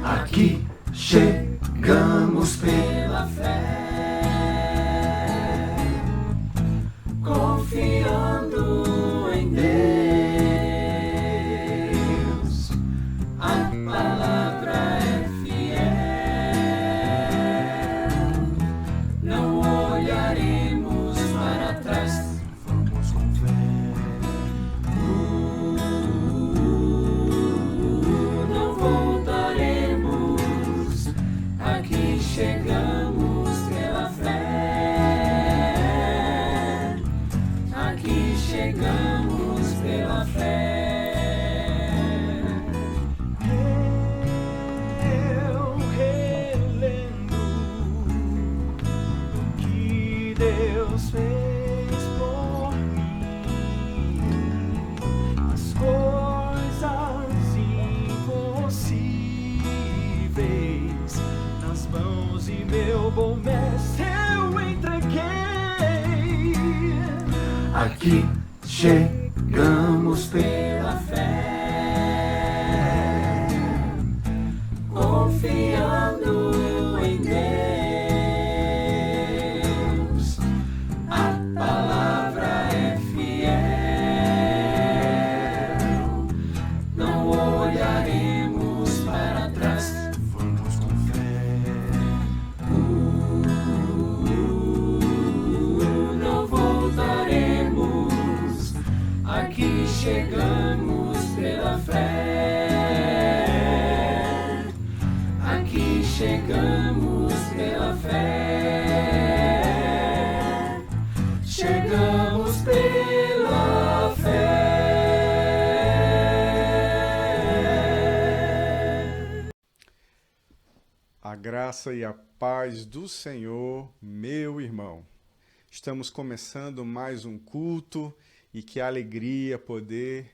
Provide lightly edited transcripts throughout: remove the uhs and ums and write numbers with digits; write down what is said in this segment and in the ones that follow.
Aqui chegamos pela fé, confiando em Deus. A palavra é fiel, não olharemos para trás, vamos com fé. Não voltaremos, aqui chegamos pela fé, aqui chegamos pela fé. Eu relendo o que Deus fez por mim, as coisas impossíveis nas mãos de meu bom mestre eu entreguei. Aqui chegamos pela fé, confiando em Deus. A palavra é fiel, não olharemos para trás, vamos com fé. Não voltaremos, aqui chegamos pela fé, aqui chegamos pela fé, chegamos pela fé. A graça e a paz do Senhor, meu irmão. Estamos começando mais um culto e que alegria poder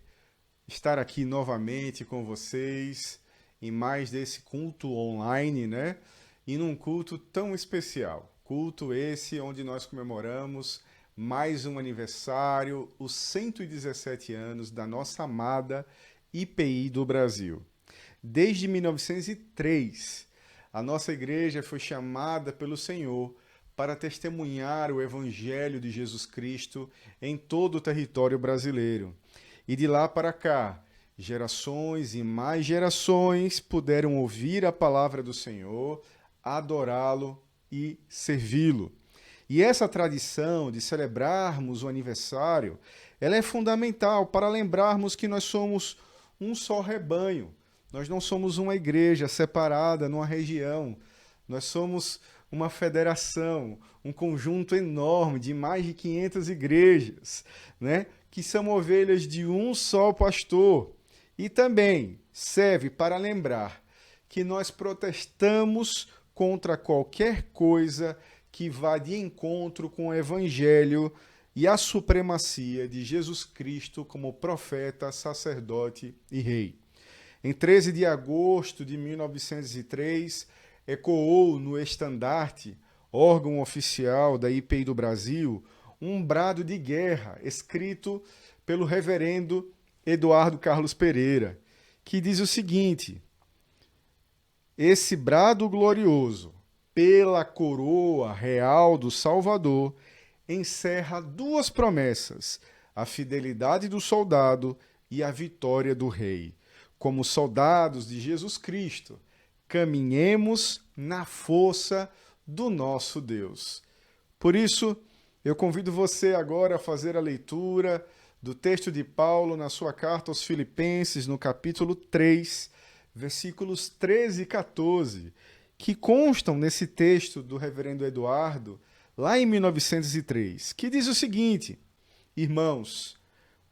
estar aqui novamente com vocês em mais desse culto online, né? E num culto tão especial. Culto esse onde nós comemoramos mais um aniversário, os 117 anos da nossa amada IPI do Brasil. Desde 1903, a nossa igreja foi chamada pelo Senhor para testemunhar o Evangelho de Jesus Cristo em todo o território brasileiro. E de lá para cá, gerações e mais gerações puderam ouvir a palavra do Senhor, adorá-lo e servi-lo. E essa tradição de celebrarmos o aniversário, ela é fundamental para lembrarmos que nós somos um só rebanho. Nós não somos uma igreja separada numa região. Nós somos uma federação, um conjunto enorme de mais de 500 igrejas, né? Que são ovelhas de um só pastor. E também serve para lembrar que nós protestamos contra qualquer coisa que vá de encontro com o Evangelho e a supremacia de Jesus Cristo como profeta, sacerdote e rei. Em 13 de agosto de 1903, ecoou no estandarte, órgão oficial da IPI do Brasil, um brado de guerra escrito pelo reverendo Eduardo Carlos Pereira, que diz o seguinte: esse brado glorioso, pela coroa real do Salvador, encerra duas promessas, a fidelidade do soldado e a vitória do rei. Como soldados de Jesus Cristo, caminhemos na força do nosso Deus. Por isso, eu convido você agora a fazer a leitura do texto de Paulo na sua carta aos Filipenses, no capítulo 3, versículos 13 e 14, que constam nesse texto do reverendo Eduardo, lá em 1903, que diz o seguinte: irmãos,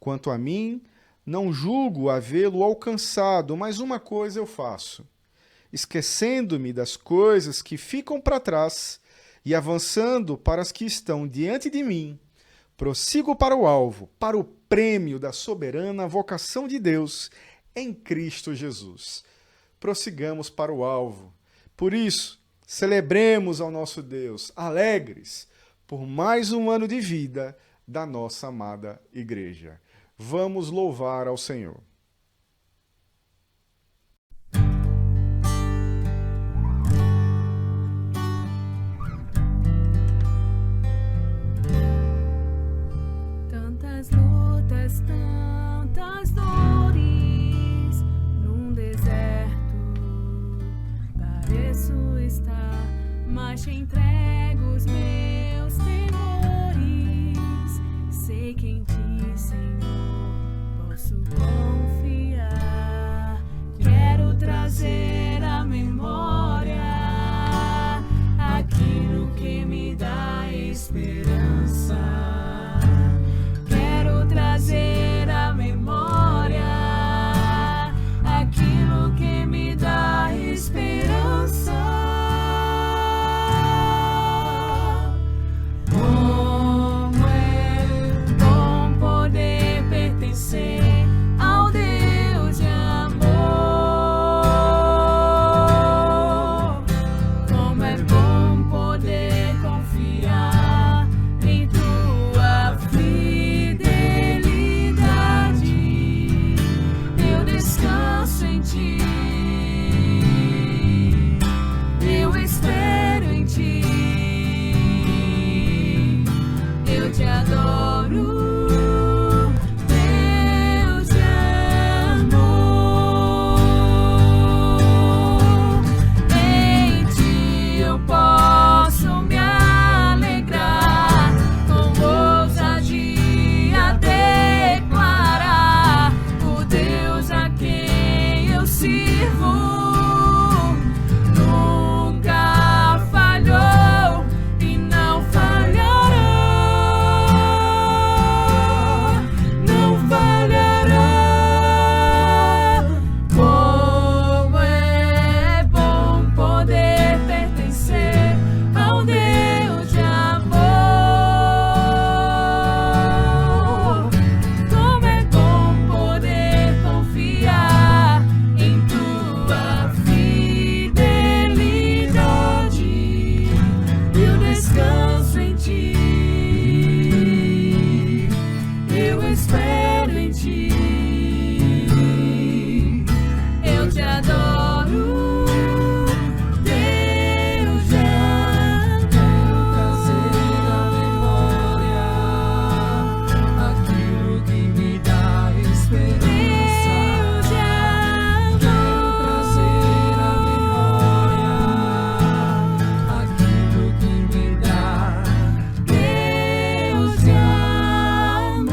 quanto a mim, não julgo havê-lo alcançado, mas uma coisa eu faço, esquecendo-me das coisas que ficam para trás e avançando para as que estão diante de mim, prossigo para o alvo, para o prêmio da soberana vocação de Deus em Cristo Jesus. Prossigamos para o alvo. Por isso, celebremos ao nosso Deus, alegres, por mais um ano de vida da nossa amada igreja. Vamos louvar ao Senhor. Tantas lutas, tantas dores num deserto. Pareço estar, mas te entrego os meus temores. Sei que em ti, Senhor, posso confiar. Quero trazer à memória aquilo que me dá esperança. Quero trazer à memória aquilo que me dá esperança. Como é bom poder pertencer ao Deus de amor. Como é bom poder confiar em tua fidelidade. Eu descanso em ti. Eu espero em ti. Eu te adoro, Deus de amor. Em ti eu posso me alegrar, com ousadia declarar: o Deus a quem eu sirvo nunca falhou e não falhará. Não falhará. Como é bom poder pertencer ao Deus de amor. Como é bom poder confiar em tua fidelidade. Eu descanso em ti. Eu espero em ti. Eu te adoro, Deus de amor. Quero trazer à memória aquilo que me dá esperança. Deus de amor. Quero trazer à memória aquilo que me dá Deus de amor.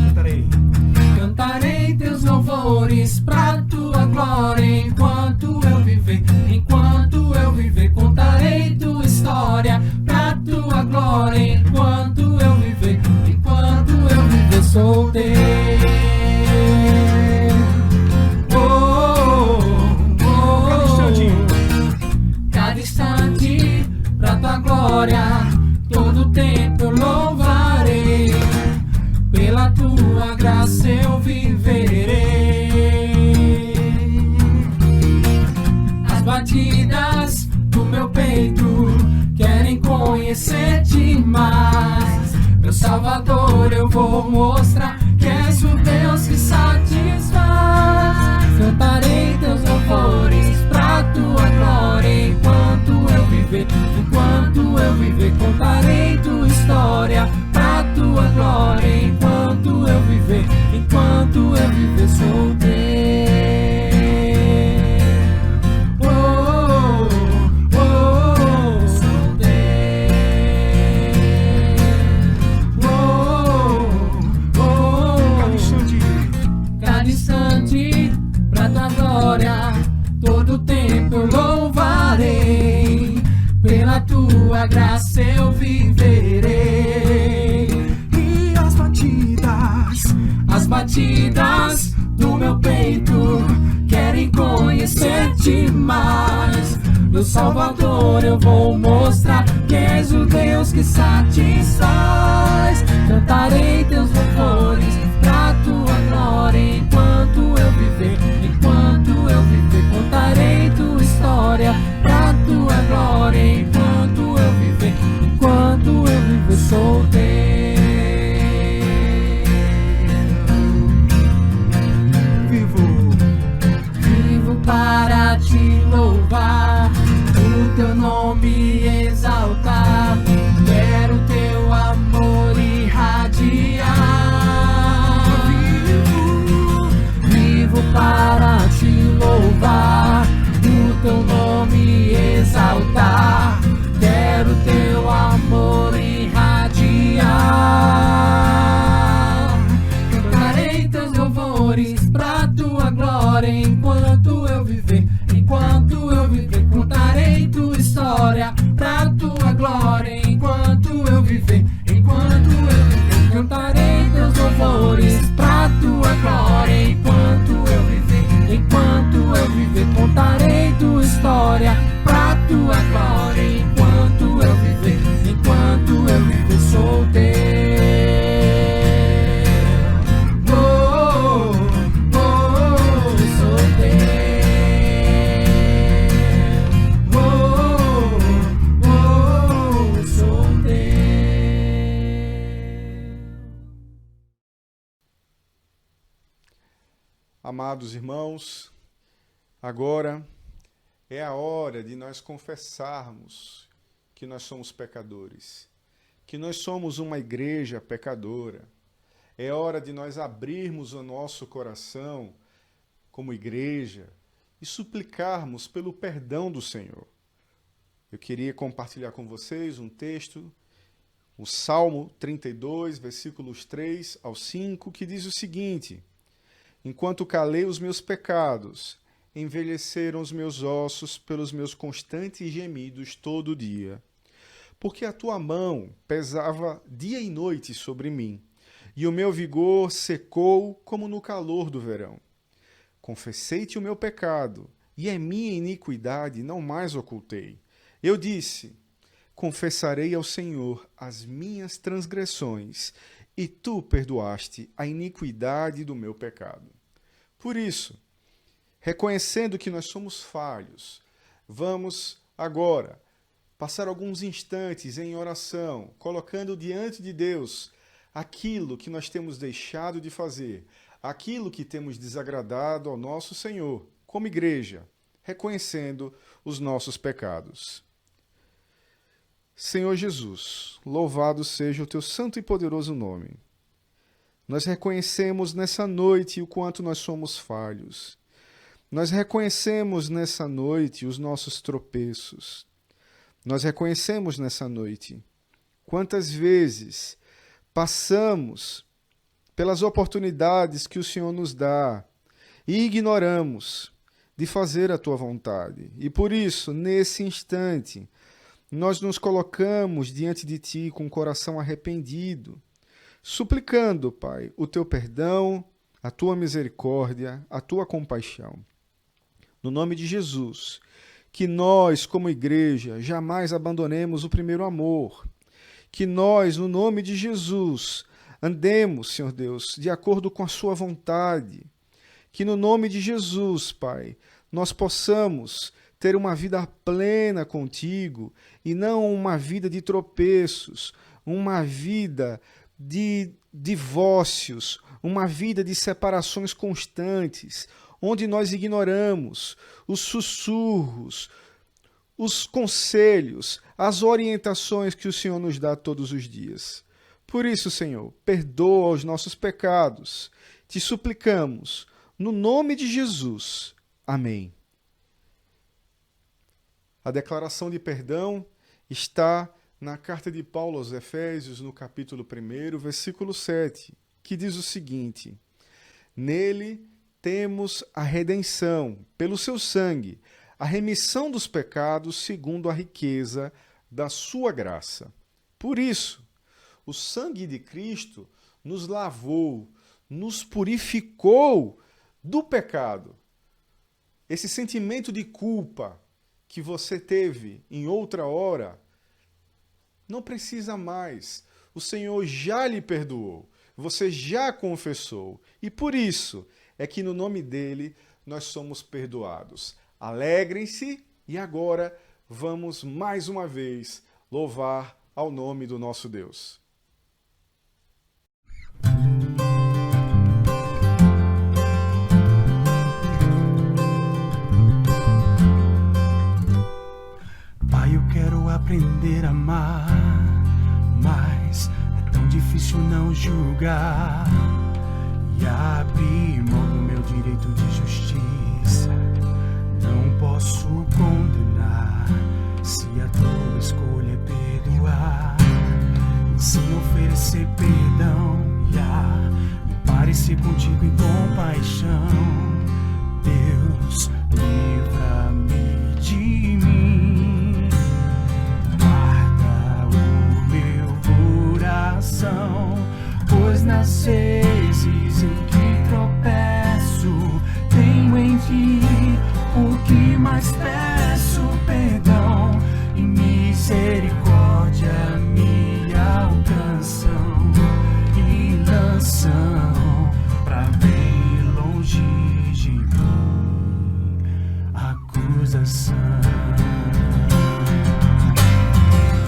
Cantarei. Cantarei teus louvores pra tua glória enquanto eu viver. Enquanto eu viver, contarei tua história pra tua glória enquanto eu viver. Enquanto eu viver, sou teu. Cada instantinho. Cada instante pra tua glória, todo tempo eu louvarei. Pela tua graça eu viverei. As batidas do meu peito querem conhecer-te mais. Meu Salvador, eu vou mostrar que és o Deus que satisfaz. Cantarei teus louvores pra tua glória enquanto eu viver. Enquanto eu viver, contarei tua história pra tua glória enquanto eu viver. Enquanto eu viver, sou teu. Sou teu. tua graça eu viverei. E As batidas do meu peito querem conhecer-te mais. Meu Salvador, eu vou mostrar que és o Deus que satisfaz. Cantarei teus louvores pra tua glória enquanto eu viver. Enquanto eu viver, contarei tua história pra tua glória enquanto eu viver. Enquanto eu viver, sou teu. Para te louvar, o teu nome exaltar, quero teu amor irradiar. Vivo para te louvar, o teu nome exaltar, quero teu amor irradiar. Cantarei teus louvores pra tua glória enquanto eu viver. Enquanto eu viver, contarei tua história pra tua glória enquanto eu viver. Enquanto eu viver, cantarei teus louvores pra tua glória enquanto eu viver. Enquanto eu viver, contarei tua história pra tua glória enquanto eu viver. Enquanto eu viver, sou teu. Amados irmãos, agora é a hora de nós confessarmos que nós somos pecadores, que nós somos uma igreja pecadora. É hora de nós abrirmos o nosso coração como igreja e suplicarmos pelo perdão do Senhor. Eu queria compartilhar com vocês um texto, o Salmo 32, versículos 3 ao 5, que diz o seguinte: enquanto calei os meus pecados, envelheceram os meus ossos pelos meus constantes gemidos todo dia. Porque a tua mão pesava dia e noite sobre mim, e o meu vigor secou como no calor do verão. Confessei-te o meu pecado, e a minha iniquidade não mais ocultei. Eu disse: confessarei ao Senhor as minhas transgressões, e tu perdoaste a iniquidade do meu pecado. Por isso, reconhecendo que nós somos falhos, vamos agora passar alguns instantes em oração, colocando diante de Deus aquilo que nós temos deixado de fazer, aquilo que temos desagradado ao nosso Senhor, como igreja, reconhecendo os nossos pecados. Senhor Jesus, louvado seja o teu santo e poderoso nome. Nós reconhecemos nessa noite o quanto nós somos falhos. Nós reconhecemos nessa noite os nossos tropeços. Nós reconhecemos nessa noite quantas vezes passamos pelas oportunidades que o Senhor nos dá e ignoramos de fazer a tua vontade. E por isso, nesse instante, nós nos colocamos diante de ti com o coração arrependido, suplicando, Pai, o teu perdão, a tua misericórdia, a tua compaixão. No nome de Jesus, que nós, como igreja, jamais abandonemos o primeiro amor. Que nós, no nome de Jesus, andemos, Senhor Deus, de acordo com a sua vontade. Que no nome de Jesus, Pai, nós possamos ter uma vida plena contigo e não uma vida de tropeços, uma vida de divórcios, uma vida de separações constantes, onde nós ignoramos os sussurros, os conselhos, as orientações que o Senhor nos dá todos os dias. Por isso, Senhor, perdoa os nossos pecados. Te suplicamos, no nome de Jesus. Amém. A declaração de perdão está na carta de Paulo aos Efésios, no capítulo 1, versículo 7, que diz o seguinte: nele temos a redenção, pelo seu sangue, a remissão dos pecados segundo a riqueza da sua graça. Por isso, o sangue de Cristo nos lavou, nos purificou do pecado. Esse sentimento de culpa que você teve em outra hora, não precisa mais. O Senhor já lhe perdoou. Você já confessou. E por isso é que no nome dele nós somos perdoados. Alegrem-se e agora vamos mais uma vez louvar ao nome do nosso Deus. Pai, eu quero aprender a amar, mas é tão difícil não julgar e abrir mão do meu direito de justiça. Não posso condenar se a tua escolha é perdoar. Ensina a oferecer perdão e a me parecer contigo em compaixão. Deus, livra-me de mim. Guarda o meu coração, pois nas vezes em que tropeço, tenho em ti o que mais peço, perdão e misericórdia me alcançam e lançam pra bem longe de mim acusação.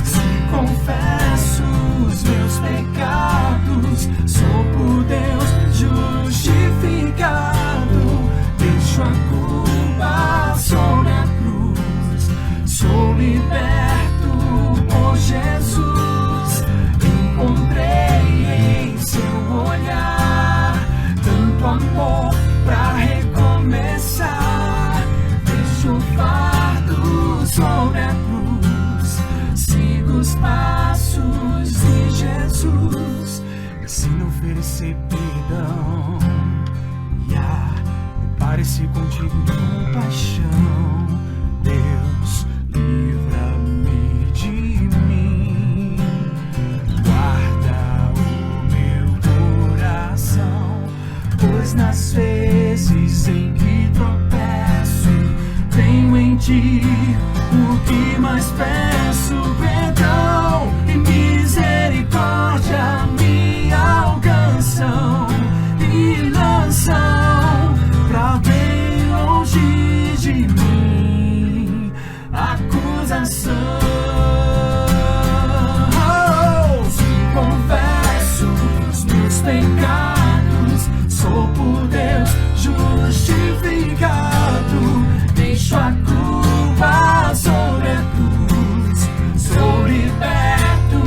Se confesso os meus pecados, sou por Deus justificado. Deixo a culpa sobre a cruz, sou liberto por Jesus. Encontrei em seu olhar tanto amor pra recomeçar. Deixo o fardo sobre a cruz, sigo os passos de Jesus. Me ensina a oferecer perdão e a me parecer contigo com paixão. Deus, livra-me de mim. Guarda o meu coração, pois nas vezes em que tropeço, tenho em ti o que mais peço, perdão e misericórdia me alcançam e lançam pra bem longe de mim acusação. Se confesso os meus pecados, sou por Deus justificado. Deixo a culpa sobre a cruz, sou liberto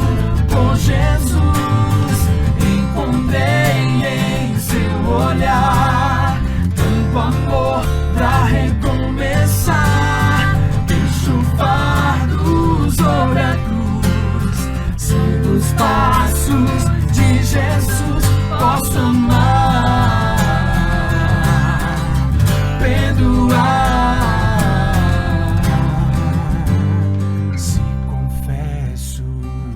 por Jesus. Encontrei em seu olhar tanto amor pra recomeçar. Deixo o fardo sobre a cruz, sigo os passos de Jesus. Posso amar, perdoar. Se confesso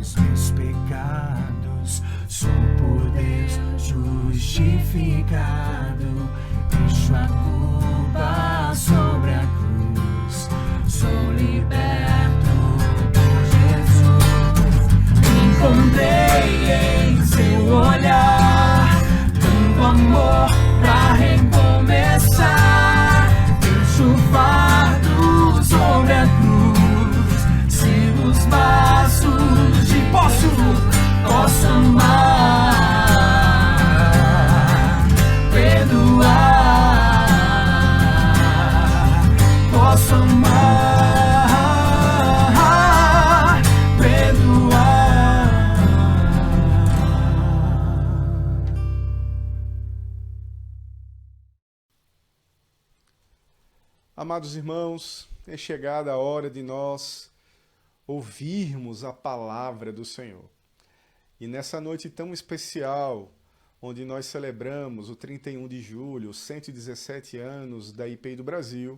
os meus pecados, sou por Deus justificado. Deixo a culpa sobre a cruz, sou liberto por Jesus. Encontrei em seu olhar tanto amor pra recomeçar. Deixo o fardo sobre a cruz, sigo os passos de posso amar, perdoar. Posso amar, perdoar. Amados irmãos, é chegada a hora de nós ouvirmos a palavra do Senhor. E nessa noite tão especial, onde nós celebramos o 31 de julho, os 117 anos da IPI do Brasil,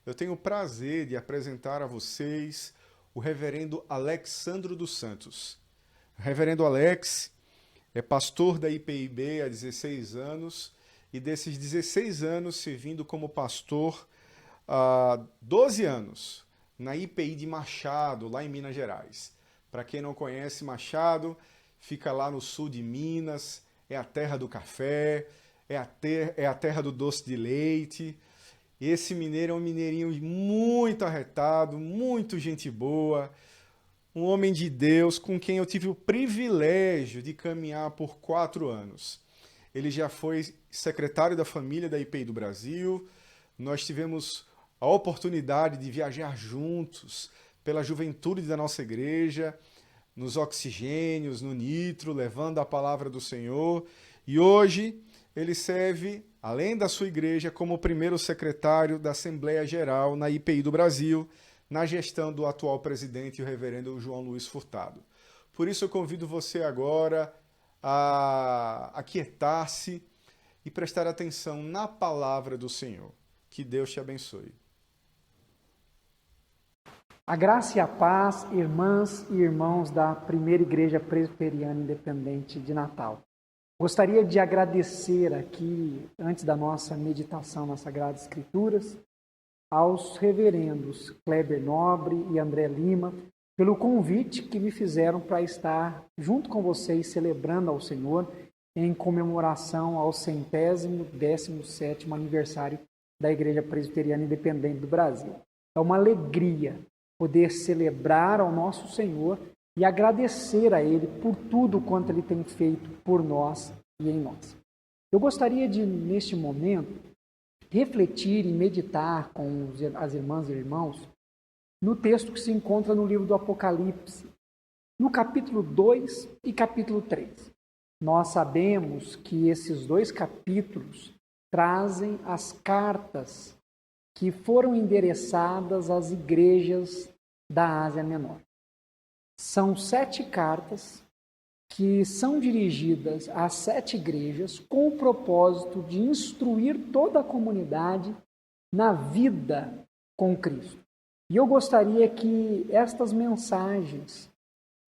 eu tenho o prazer de apresentar a vocês o reverendo Alexandro dos Santos. O reverendo Alex é pastor da IPIB há 16 anos e desses 16 anos servindo como pastor há 12 anos na IPI de Machado, lá em Minas Gerais. Para quem não conhece, Machado fica lá no sul de Minas, é a terra do café, é a terra do doce de leite. Esse mineiro é um mineirinho muito arretado, muito gente boa, um homem de Deus com quem eu tive o privilégio de caminhar por 4 anos. Ele já foi secretário da família da IPI do Brasil, nós tivemos a oportunidade de viajar juntos pela juventude da nossa igreja, nos oxigênios, no nitro, levando a palavra do Senhor. E hoje ele serve, além da sua igreja, como primeiro secretário da Assembleia Geral na IPI do Brasil, na gestão do atual presidente, o reverendo João Luiz Furtado. Por isso eu convido você agora a aquietar-se e prestar atenção na palavra do Senhor. Que Deus te abençoe. A graça e a paz, irmãs e irmãos da Primeira Igreja Presbiteriana Independente de Natal. Gostaria de agradecer aqui, antes da nossa meditação nas Sagradas Escrituras, aos reverendos Kleber Nobre e André Lima, pelo convite que me fizeram para estar junto com vocês celebrando ao Senhor em comemoração ao 117º aniversário da Igreja Presbiteriana Independente do Brasil. É uma alegria poder celebrar ao nosso Senhor e agradecer a Ele por tudo quanto Ele tem feito por nós e em nós. Eu gostaria de, neste momento, refletir e meditar com as irmãs e irmãos no texto que se encontra no livro do Apocalipse, no capítulo 2 e capítulo 3. Nós sabemos que esses 2 capítulos trazem as cartas que foram endereçadas às igrejas da Ásia Menor. São 7 cartas que são dirigidas às 7 igrejas com o propósito de instruir toda a comunidade na vida com Cristo. E eu gostaria que estas mensagens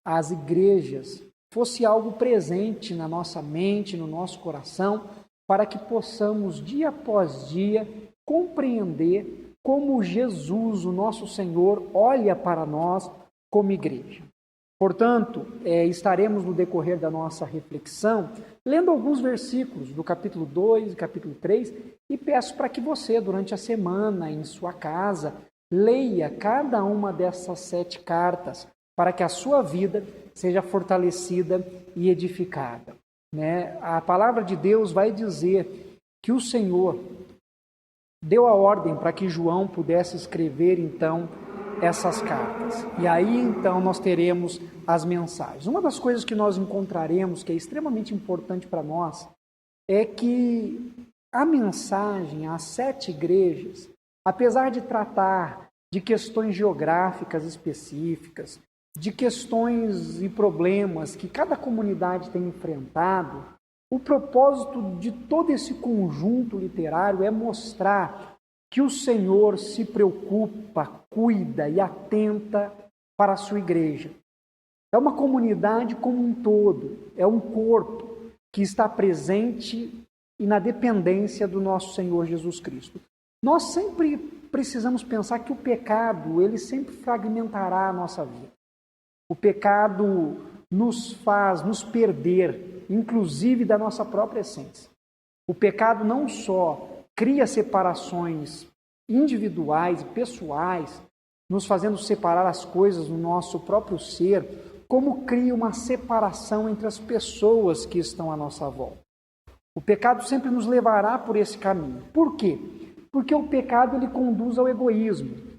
às igrejas fosse algo presente na nossa mente, no nosso coração, para que possamos, dia após dia, compreender como Jesus, o nosso Senhor, olha para nós como igreja. Portanto, estaremos no decorrer da nossa reflexão lendo alguns versículos do capítulo 2 e capítulo 3 e peço para que você, durante a semana, em sua casa, leia cada uma dessas 7 cartas para que a sua vida seja fortalecida e edificada. A palavra de Deus vai dizer que o Senhor deu a ordem para que João pudesse escrever, então, essas cartas. E aí, então, nós teremos as mensagens. Uma das coisas que nós encontraremos, que é extremamente importante para nós, é que a mensagem às 7 igrejas, apesar de tratar de questões geográficas específicas, de questões e problemas que cada comunidade tem enfrentado, o propósito de todo esse conjunto literário é mostrar que o Senhor se preocupa, cuida e atenta para a sua igreja. É uma comunidade como um todo, é um corpo que está presente e na dependência do nosso Senhor Jesus Cristo. Nós sempre precisamos pensar que o pecado, ele sempre fragmentará a nossa vida. O pecado nos faz nos perder, inclusive da nossa própria essência. O pecado não só cria separações individuais e pessoais, nos fazendo separar as coisas no nosso próprio ser, como cria uma separação entre as pessoas que estão à nossa volta. O pecado sempre nos levará por esse caminho. Por quê? Porque o pecado ele conduz ao egoísmo.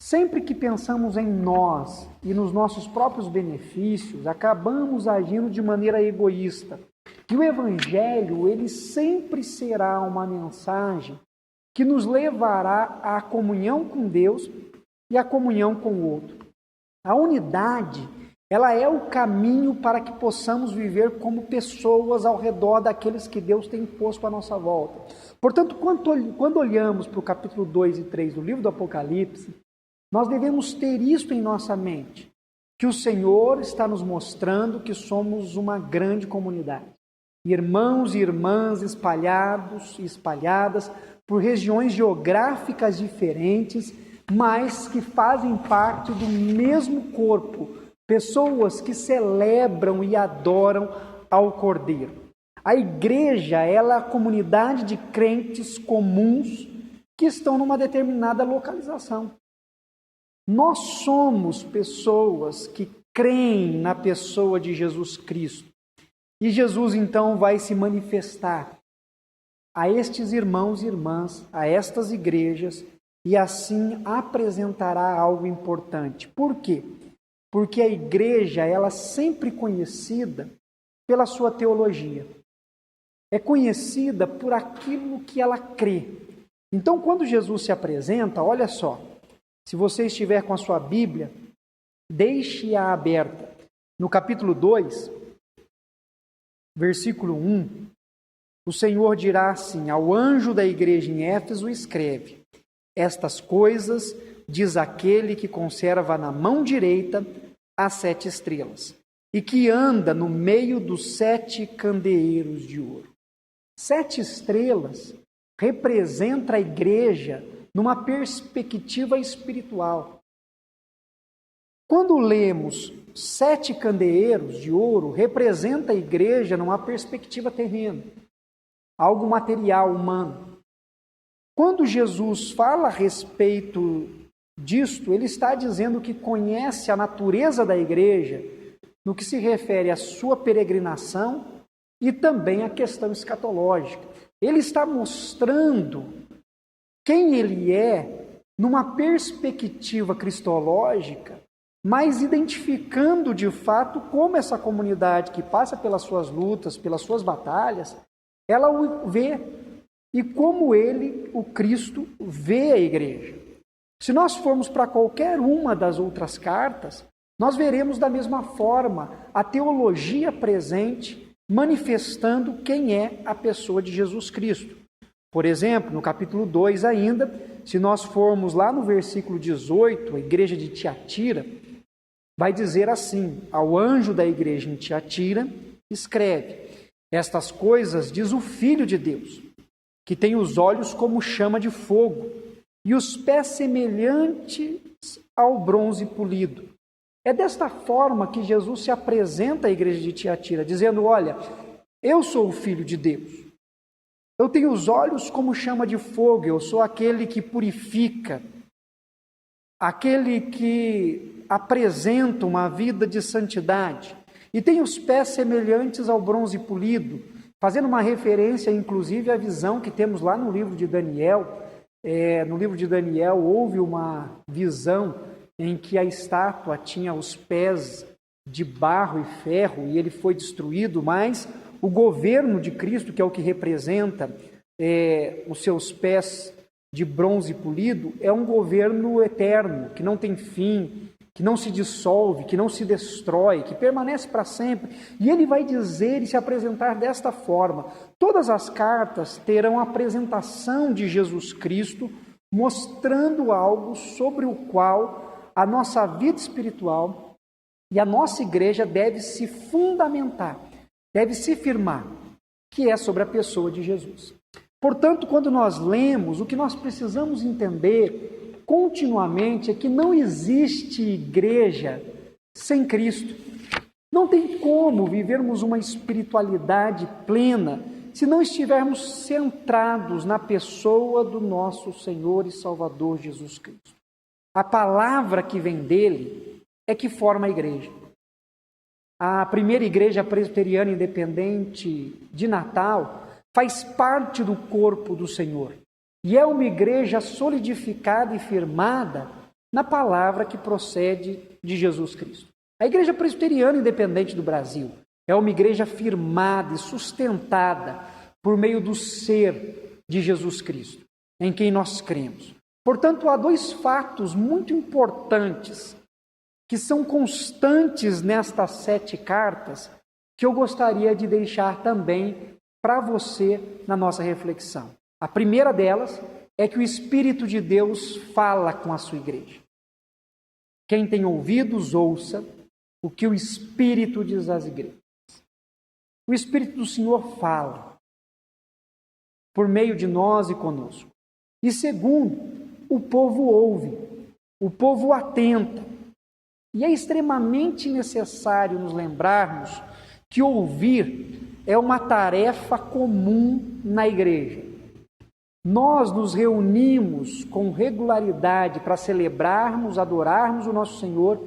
Sempre que pensamos em nós e nos nossos próprios benefícios, acabamos agindo de maneira egoísta. E o Evangelho, ele sempre será uma mensagem que nos levará à comunhão com Deus e à comunhão com o outro. A unidade, ela é o caminho para que possamos viver como pessoas ao redor daqueles que Deus tem posto à nossa volta. Portanto, quando olhamos para o capítulo 2 e 3 do livro do Apocalipse, Nós devemos ter isso em nossa mente, que o Senhor está nos mostrando que somos uma grande comunidade. Irmãos e irmãs espalhados e espalhadas por regiões geográficas diferentes, mas que fazem parte do mesmo corpo. Pessoas que celebram e adoram ao Cordeiro. A igreja, ela é a comunidade de crentes comuns que estão numa determinada localização. Nós somos pessoas que creem na pessoa de Jesus Cristo. E Jesus, então, vai se manifestar a estes irmãos e irmãs, a estas igrejas, e assim apresentará algo importante. Por quê? Porque a igreja, ela é sempre conhecida pela sua teologia. É conhecida por aquilo que ela crê. Então, quando Jesus se apresenta, olha só, se você estiver com a sua Bíblia, deixe-a aberta. No capítulo 2, versículo 1, o Senhor dirá assim: ao anjo da igreja em Éfeso escreve: estas coisas diz aquele que conserva na mão direita as 7 estrelas e que anda no meio dos 7 candeeiros de ouro. 7 estrelas representa a igreja numa perspectiva espiritual. Quando lemos 7 candeeiros de ouro, representa a igreja numa perspectiva terrena, algo material, humano. Quando Jesus fala a respeito disto, ele está dizendo que conhece a natureza da igreja no que se refere à sua peregrinação e também à questão escatológica. Ele está mostrando quem ele é numa perspectiva cristológica, mas identificando de fato como essa comunidade que passa pelas suas lutas, pelas suas batalhas, ela o vê e como ele, o Cristo, vê a igreja. Se nós formos para qualquer uma das outras cartas, nós veremos da mesma forma a teologia presente manifestando quem é a pessoa de Jesus Cristo. Por exemplo, no capítulo 2 ainda, se nós formos lá no versículo 18, a igreja de Tiatira, vai dizer assim: ao anjo da igreja em Tiatira, escreve: estas coisas diz o Filho de Deus, que tem os olhos como chama de fogo e os pés semelhantes ao bronze polido. É desta forma que Jesus se apresenta à igreja de Tiatira, dizendo: olha, eu sou o Filho de Deus. Eu tenho os olhos como chama de fogo, eu sou aquele que purifica, aquele que apresenta uma vida de santidade. E tem os pés semelhantes ao bronze polido, fazendo uma referência, inclusive, à visão que temos lá no livro de Daniel. No livro de Daniel houve uma visão em que a estátua tinha os pés de barro e ferro e ele foi destruído, mas o governo de Cristo, que é o que representa os seus pés de bronze polido, é um governo eterno, que não tem fim, que não se dissolve, que não se destrói, que permanece para sempre. E ele vai dizer e se apresentar desta forma. Todas as cartas terão a apresentação de Jesus Cristo, mostrando algo sobre o qual a nossa vida espiritual e a nossa igreja deve se fundamentar, deve se firmar, que é sobre a pessoa de Jesus. Portanto, quando nós lemos, o que nós precisamos entender continuamente é que não existe igreja sem Cristo. Não tem como vivermos uma espiritualidade plena se não estivermos centrados na pessoa do nosso Senhor e Salvador Jesus Cristo. A palavra que vem dele é que forma a igreja. A primeira igreja presbiteriana independente de Natal faz parte do corpo do Senhor e é uma igreja solidificada e firmada na palavra que procede de Jesus Cristo. A igreja presbiteriana independente do Brasil é uma igreja firmada e sustentada por meio do ser de Jesus Cristo, em quem nós cremos. Portanto, há 2 fatos muito importantes que são constantes nestas 7 cartas que eu gostaria de deixar também para você na nossa reflexão. A primeira delas é que o Espírito de Deus fala com a sua igreja. Quem tem ouvidos, ouça o que o Espírito diz às igrejas. O Espírito do Senhor fala por meio de nós e conosco. E segundo, o povo ouve, o povo atenta. E é extremamente necessário nos lembrarmos que ouvir é uma tarefa comum na igreja. Nós nos reunimos com regularidade para celebrarmos, adorarmos o nosso Senhor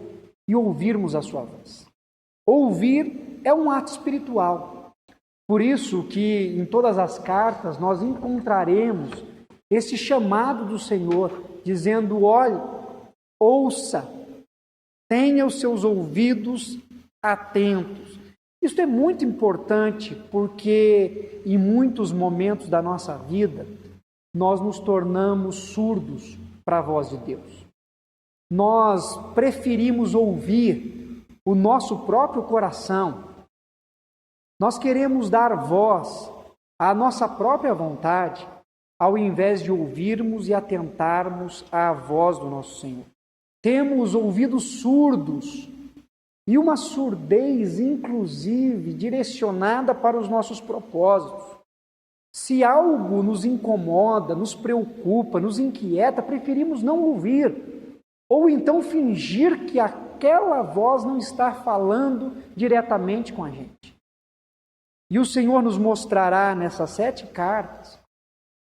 e ouvirmos a sua voz. Ouvir é um ato espiritual. Por isso que em todas as cartas nós encontraremos esse chamado do Senhor, dizendo: olhe, ouça, tenha os seus ouvidos atentos. Isso é muito importante porque em muitos momentos da nossa vida nós nos tornamos surdos para a voz de Deus. Nós preferimos ouvir o nosso próprio coração. Nós queremos dar voz à nossa própria vontade, ao invés de ouvirmos e atentarmos à voz do nosso Senhor. Temos ouvidos surdos e uma surdez, inclusive, direcionada para os nossos propósitos. Se algo nos incomoda, nos preocupa, nos inquieta, preferimos não ouvir, ou então fingir que aquela voz não está falando diretamente com a gente. E o Senhor nos mostrará nessas 7 cartas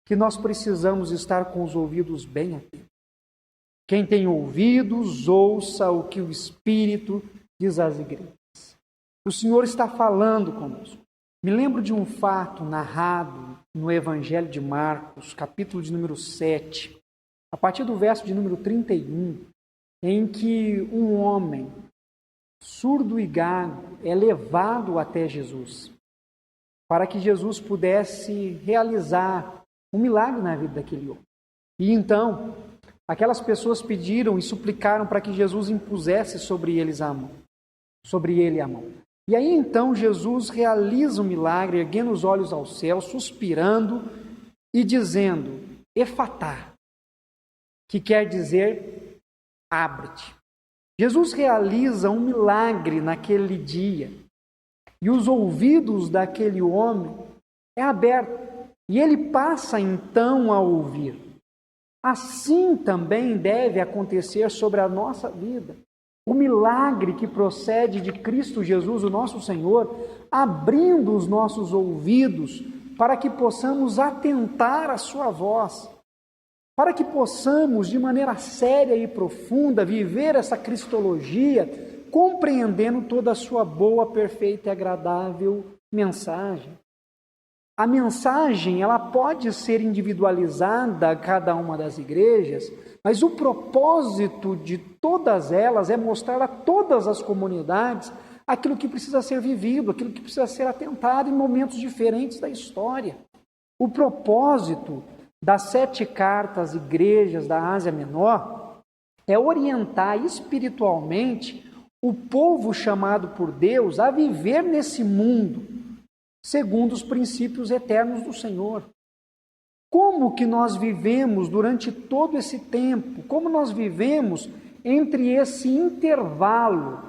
que nós precisamos estar com os ouvidos bem atentos. Quem tem ouvidos, ouça o que o Espírito diz às igrejas. O Senhor está falando conosco. Me lembro de um fato narrado no Evangelho de Marcos, capítulo de número 7, a partir do verso de número 31, em que um homem surdo e gago é levado até Jesus, para que Jesus pudesse realizar um milagre na vida daquele homem. E então, aquelas pessoas pediram e suplicaram para que Jesus impusesse sobre ele a mão. E aí então Jesus realiza o milagre, erguendo os olhos ao céu, suspirando e dizendo: Efatá, que quer dizer abre-te. Jesus realiza um milagre naquele dia e os ouvidos daquele homem é aberto e ele passa então a ouvir. Assim também deve acontecer sobre a nossa vida. O milagre que procede de Cristo Jesus, o nosso Senhor, abrindo os nossos ouvidos para que possamos atentar à sua voz, para que possamos, de maneira séria e profunda, viver essa cristologia, compreendendo toda a sua boa, perfeita e agradável mensagem. A mensagem, ela pode ser individualizada a cada uma das igrejas, mas o propósito de todas elas é mostrar a todas as comunidades aquilo que precisa ser vivido, aquilo que precisa ser atentado em momentos diferentes da história. O propósito das 7 cartas às igrejas da Ásia Menor é orientar espiritualmente o povo chamado por Deus a viver nesse mundo segundo os princípios eternos do Senhor. Como que nós vivemos durante todo esse tempo? Como nós vivemos entre esse intervalo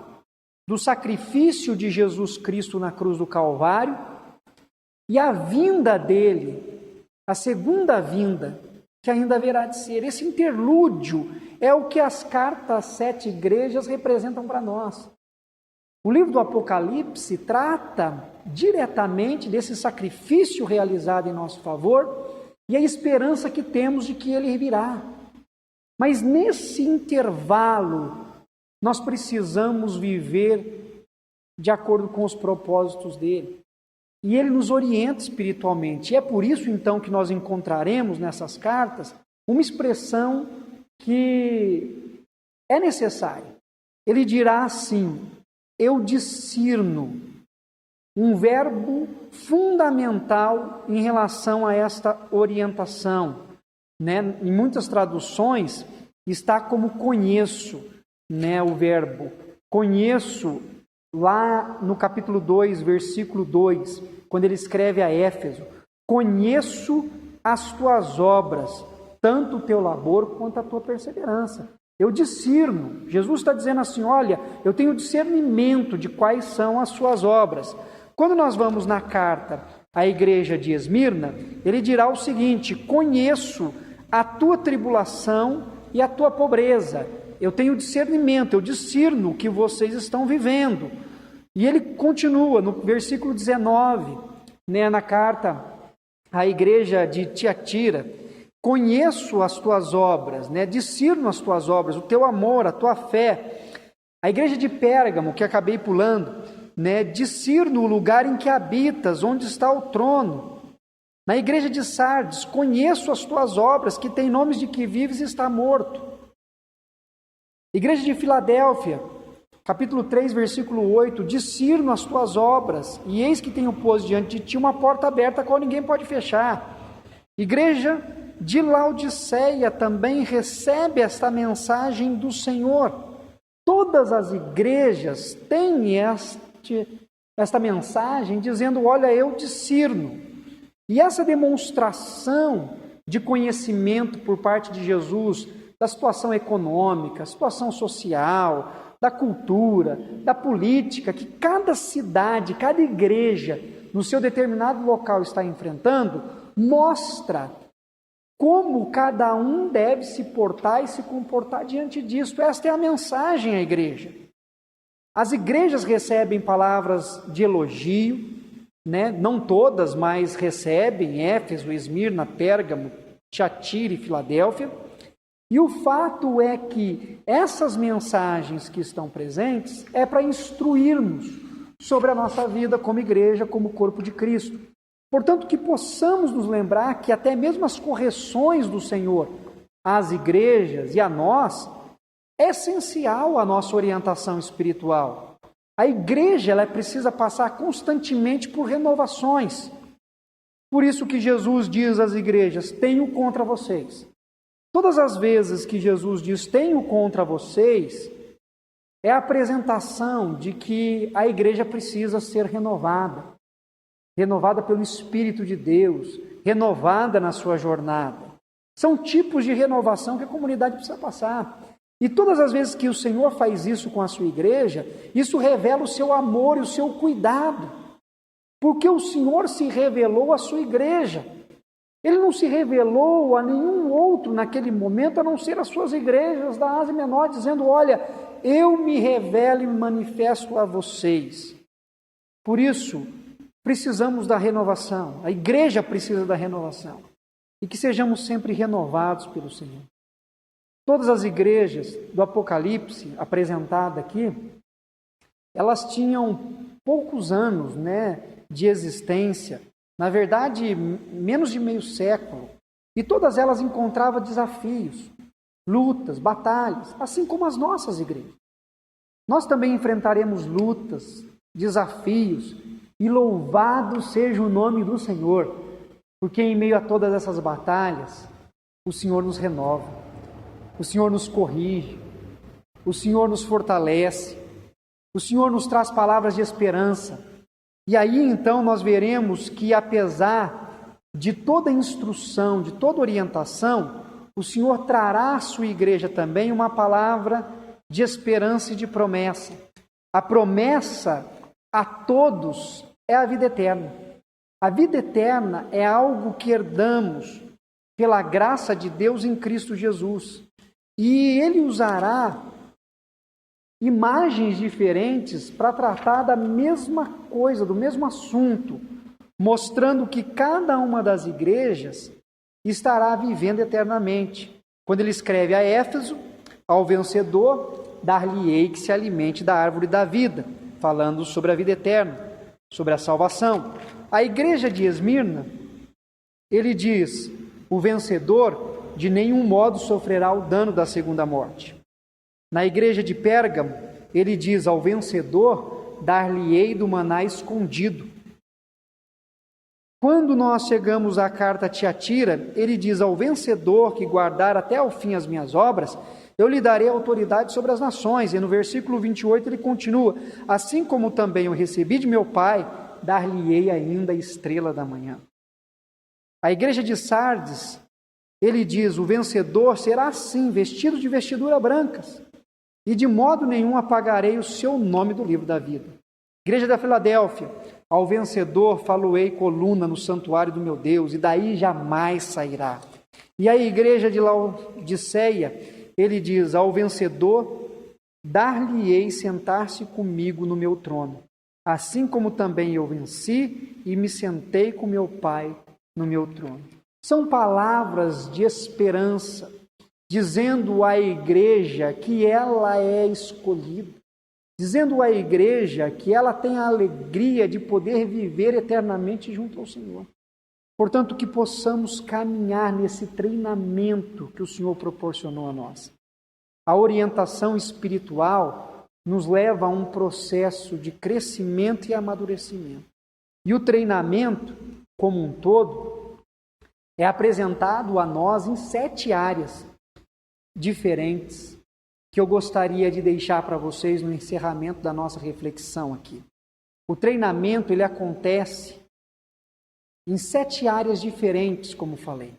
do sacrifício de Jesus Cristo na cruz do Calvário e a vinda dele, a segunda vinda, que ainda haverá de ser? Esse interlúdio é o que as cartas às 7 igrejas representam para nós. O livro do Apocalipse trata diretamente desse sacrifício realizado em nosso favor e a esperança que temos de que ele virá. Mas nesse intervalo, nós precisamos viver de acordo com os propósitos dele. E ele nos orienta espiritualmente. E é por isso, então, que nós encontraremos nessas cartas uma expressão que é necessária. Ele dirá assim: eu discerno, um verbo fundamental em relação a esta orientação. Em muitas traduções está como conheço, o verbo. Conheço, lá no capítulo 2, versículo 2, quando ele escreve a Éfeso: conheço as tuas obras, tanto o teu labor quanto a tua perseverança. Eu discerno. Jesus está dizendo assim, olha, eu tenho discernimento de quais são as suas obras. Quando nós vamos na carta à igreja de Esmirna, ele dirá o seguinte: conheço a tua tribulação e a tua pobreza. Eu tenho discernimento, eu discerno o que vocês estão vivendo. E ele continua no versículo 19, na carta à igreja de Tiatira: conheço as tuas obras, discerno as tuas obras, o teu amor, a tua fé. A igreja de Pérgamo, que acabei pulando, discerno o lugar em que habitas, onde está o trono. Na igreja de Sardes, conheço as tuas obras, que tem nomes de que vives e está morto. Igreja de Filadélfia, capítulo 3, versículo 8, discerno as tuas obras, e eis que tenho posto diante de ti uma porta aberta, a qual ninguém pode fechar. Igreja de Laodiceia também recebe esta mensagem do Senhor. Todas as igrejas têm esta mensagem dizendo, olha, eu discerno. E essa demonstração de conhecimento por parte de Jesus da situação econômica, situação social, da cultura, da política, que cada cidade, cada igreja, no seu determinado local está enfrentando, mostra como cada um deve se portar e se comportar diante disso. Esta é a mensagem à igreja. As igrejas recebem palavras de elogio, não todas, mas recebem, Éfeso, Esmirna, Pérgamo, Tiatira e Filadélfia. E o fato é que essas mensagens que estão presentes é para instruir-nos sobre a nossa vida como igreja, como corpo de Cristo. Portanto, que possamos nos lembrar que até mesmo as correções do Senhor às igrejas e a nós é essencial à nossa orientação espiritual. A igreja ela precisa passar constantemente por renovações. Por isso que Jesus diz às igrejas, tenho contra vocês. Todas as vezes que Jesus diz, tenho contra vocês, é a apresentação de que a igreja precisa ser renovada. Renovada pelo Espírito de Deus, renovada na sua jornada. São tipos de renovação que a comunidade precisa passar. E todas as vezes que o Senhor faz isso com a sua igreja, isso revela o seu amor e o seu cuidado. Porque o Senhor se revelou à sua igreja. Ele não se revelou a nenhum outro naquele momento, a não ser as suas igrejas da Ásia Menor, dizendo, olha, eu me revelo e me manifesto a vocês. Por isso, precisamos da renovação, a igreja precisa da renovação, e que sejamos sempre renovados pelo Senhor. Todas as igrejas do Apocalipse, apresentada aqui, elas tinham poucos anos de existência, na verdade, menos de meio século, e todas elas encontravam desafios, lutas, batalhas, assim como as nossas igrejas. Nós também enfrentaremos lutas, desafios, e louvado seja o nome do Senhor, porque em meio a todas essas batalhas, o Senhor nos renova, o Senhor nos corrige, o Senhor nos fortalece, o Senhor nos traz palavras de esperança. E aí então nós veremos que apesar de toda instrução, de toda orientação, o Senhor trará à sua igreja também uma palavra de esperança e de promessa. A promessa a todos é a vida eterna. A vida eterna é algo que herdamos pela graça de Deus em Cristo Jesus. E Ele usará imagens diferentes para tratar da mesma coisa, do mesmo assunto, mostrando que cada uma das igrejas estará vivendo eternamente. Quando ele escreve a Éfeso, ao vencedor, dar-lhe-ei que se alimente da árvore da vida, falando sobre a vida eterna, sobre a salvação. A igreja de Esmirna, ele diz, o vencedor de nenhum modo sofrerá o dano da segunda morte. Na igreja de Pérgamo, ele diz, ao vencedor, dar-lhe-ei do maná escondido. Quando nós chegamos à carta a Tiatira, ele diz, ao vencedor que guardar até ao fim as minhas obras, eu lhe darei autoridade sobre as nações. E no versículo 28 ele continua, assim como também eu recebi de meu Pai, dar-lhe-ei ainda a estrela da manhã. A igreja de Sardes, ele diz: o vencedor será assim, vestido de vestidura brancas, e de modo nenhum apagarei o seu nome do livro da vida. Igreja da Filadélfia, ao vencedor faloei coluna no santuário do meu Deus, e daí jamais sairá. E a igreja de Laodiceia, ele diz: ao vencedor dar-lhe-ei sentar-se comigo no meu trono, assim como também eu venci e me sentei com meu Pai no meu trono. São palavras de esperança, dizendo à igreja que ela é escolhida, dizendo à igreja que ela tem a alegria de poder viver eternamente junto ao Senhor. Portanto, que possamos caminhar nesse treinamento que o Senhor proporcionou a nós. A orientação espiritual nos leva a um processo de crescimento e amadurecimento. E o treinamento, como um todo, é apresentado a nós em 7 áreas diferentes que eu gostaria de deixar para vocês no encerramento da nossa reflexão aqui. O treinamento, ele acontece em 7 áreas diferentes, como falei.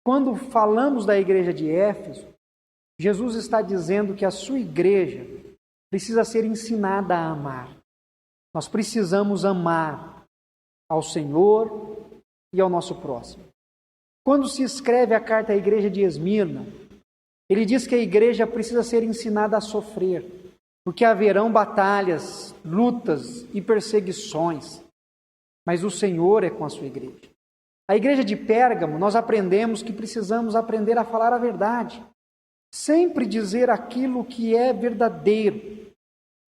Quando falamos da igreja de Éfeso, Jesus está dizendo que a sua igreja precisa ser ensinada a amar. Nós precisamos amar ao Senhor e ao nosso próximo. Quando se escreve a carta à igreja de Esmirna, ele diz que a igreja precisa ser ensinada a sofrer, porque haverão batalhas, lutas e perseguições, mas o Senhor é com a sua igreja. A igreja de Pérgamo, nós aprendemos que precisamos aprender a falar a verdade, sempre dizer aquilo que é verdadeiro.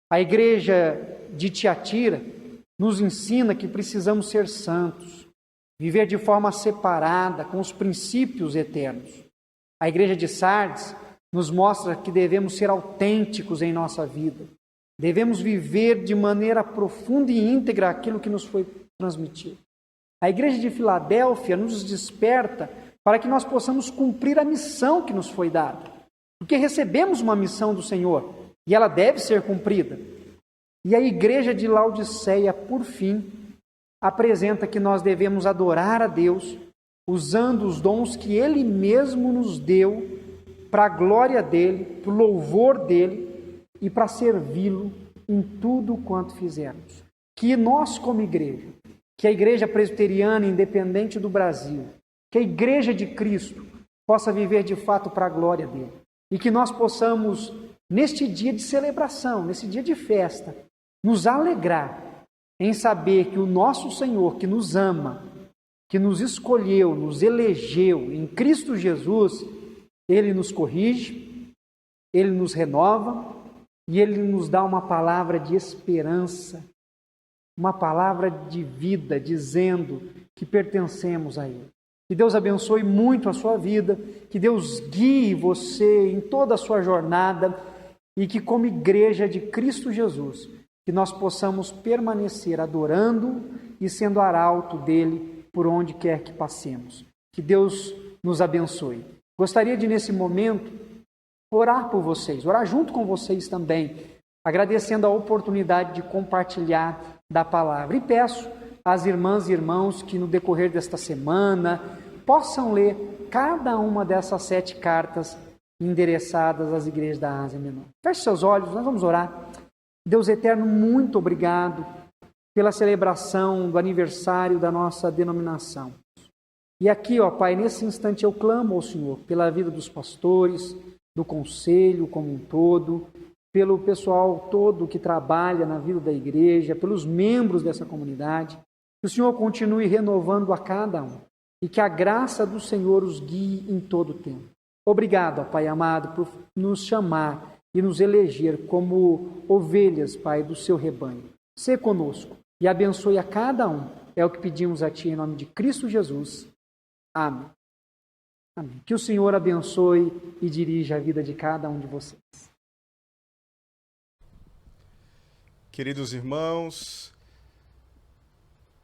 A igreja de Tiatira nos ensina que precisamos ser santos, viver de forma separada, com os princípios eternos. A igreja de Sardes nos mostra que devemos ser autênticos em nossa vida. Devemos viver de maneira profunda e íntegra aquilo que nos foi transmitido. A igreja de Filadélfia nos desperta para que nós possamos cumprir a missão que nos foi dada. Porque recebemos uma missão do Senhor e ela deve ser cumprida. E a igreja de Laodiceia, por fim, apresenta que nós devemos adorar a Deus usando os dons que Ele mesmo nos deu para a glória dEle, para o louvor dEle e para servi-lo em tudo quanto fizermos. Que nós, como igreja, que a Igreja Presbiteriana Independente do Brasil, que a Igreja de Cristo possa viver de fato para a glória dEle. E que nós possamos, neste dia de celebração, nesse dia de festa, nos alegrar em saber que o nosso Senhor, que nos ama, que nos escolheu, nos elegeu em Cristo Jesus, Ele nos corrige, Ele nos renova e Ele nos dá uma palavra de esperança, uma palavra de vida, dizendo que pertencemos a Ele. Que Deus abençoe muito a sua vida, que Deus guie você em toda a sua jornada e que, como igreja de Cristo Jesus, que nós possamos permanecer adorando e sendo arauto dEle por onde quer que passemos. Que Deus nos abençoe. Gostaria de, nesse momento, orar por vocês, orar junto com vocês também, agradecendo a oportunidade de compartilhar da palavra. E peço às irmãs e irmãos que no decorrer desta semana possam ler cada uma dessas 7 cartas endereçadas às igrejas da Ásia Menor. Feche seus olhos, nós vamos orar. Deus eterno, muito obrigado pela celebração do aniversário da nossa denominação. E aqui, ó Pai, nesse instante eu clamo ao Senhor pela vida dos pastores, do conselho como um todo, pelo pessoal todo que trabalha na vida da igreja, pelos membros dessa comunidade. Que o Senhor continue renovando a cada um e que a graça do Senhor os guie em todo o tempo. Obrigado, ó Pai amado, por nos chamar e nos eleger como ovelhas, Pai, do seu rebanho. Sê conosco e abençoe a cada um. É o que pedimos a Ti em nome de Cristo Jesus. Amém. Amém. Que o Senhor abençoe e dirija a vida de cada um de vocês. Queridos irmãos,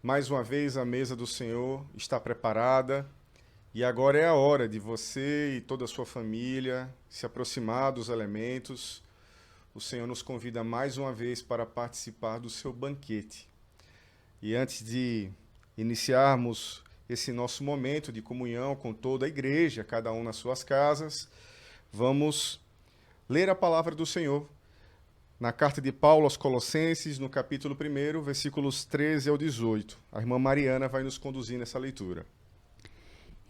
mais uma vez a mesa do Senhor está preparada e agora é a hora de você e toda a sua família se aproximar dos elementos. O Senhor nos convida mais uma vez para participar do seu banquete. E antes de iniciarmos esse nosso momento de comunhão com toda a igreja, cada um nas suas casas, vamos ler a palavra do Senhor na carta de Paulo aos Colossenses, no capítulo 1, versículos 13 ao 18. A irmã Mariana vai nos conduzir nessa leitura.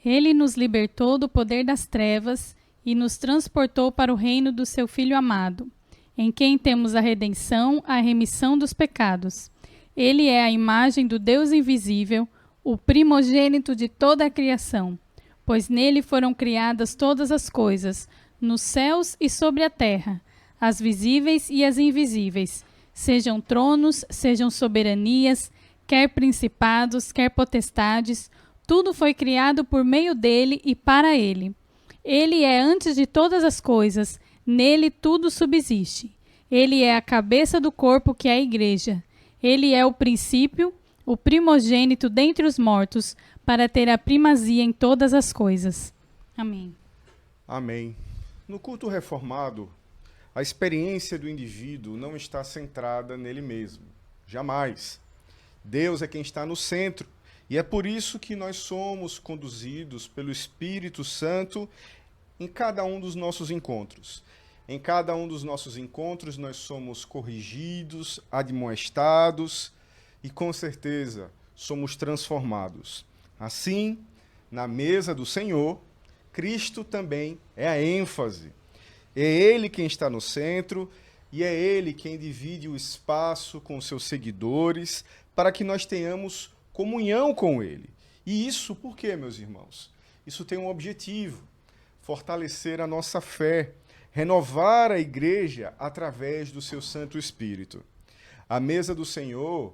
Ele nos libertou do poder das trevas e nos transportou para o reino do seu Filho amado, em quem temos a redenção, a remissão dos pecados. Ele é a imagem do Deus invisível, o primogênito de toda a criação, pois nele foram criadas todas as coisas, nos céus e sobre a terra, as visíveis e as invisíveis, sejam tronos, sejam soberanias, quer principados, quer potestades, tudo foi criado por meio dele e para ele. Ele é antes de todas as coisas, nele tudo subsiste. Ele é a cabeça do corpo que é a igreja. Ele é o princípio, o primogênito dentre os mortos, para ter a primazia em todas as coisas. Amém. Amém. No culto reformado, a experiência do indivíduo não está centrada nele mesmo. Jamais. Deus é quem está no centro. E é por isso que nós somos conduzidos pelo Espírito Santo em cada um dos nossos encontros. Em cada um dos nossos encontros nós somos corrigidos, admoestados e, com certeza, somos transformados. Assim, na mesa do Senhor, Cristo também é a ênfase. É Ele quem está no centro e é Ele quem divide o espaço com seus seguidores para que nós tenhamos comunhão com Ele. E isso por quê, meus irmãos? Isso tem um objetivo: fortalecer a nossa fé, renovar a igreja através do seu Santo Espírito. A mesa do Senhor,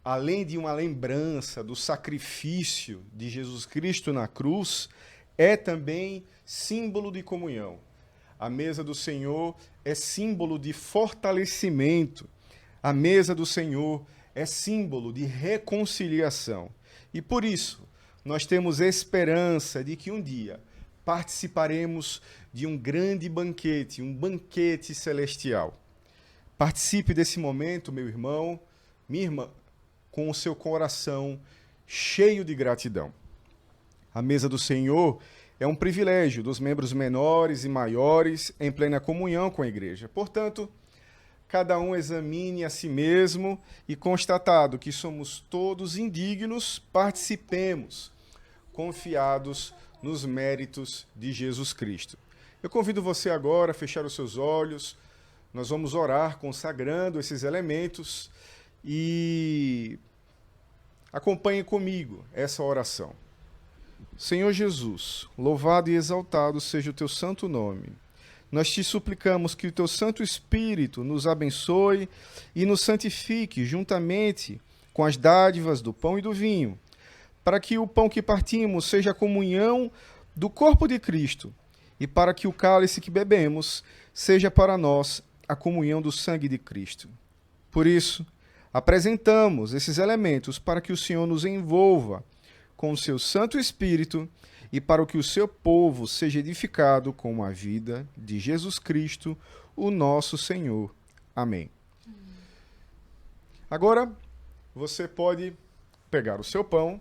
além de uma lembrança do sacrifício de Jesus Cristo na cruz, é também símbolo de comunhão. A mesa do Senhor é símbolo de fortalecimento. A mesa do Senhor é símbolo de reconciliação. E por isso, nós temos esperança de que um dia participaremos de um grande banquete, um banquete celestial. Participe desse momento, meu irmão, minha irmã, com o seu coração cheio de gratidão. A mesa do Senhor é um privilégio dos membros menores e maiores em plena comunhão com a igreja. Portanto, cada um examine a si mesmo e, constatado que somos todos indignos, participemos, confiados nos méritos de Jesus Cristo. Eu convido você agora a fechar os seus olhos. Nós vamos orar consagrando esses elementos e acompanhe comigo essa oração. Senhor Jesus, louvado e exaltado seja o teu santo nome. Nós te suplicamos que o teu Santo Espírito nos abençoe e nos santifique juntamente com as dádivas do pão e do vinho, para que o pão que partimos seja a comunhão do corpo de Cristo e para que o cálice que bebemos seja para nós a comunhão do sangue de Cristo. Por isso, apresentamos esses elementos para que o Senhor nos envolva com o seu Santo Espírito e para que o seu povo seja edificado com a vida de Jesus Cristo, o nosso Senhor. Amém. Agora, você pode pegar o seu pão,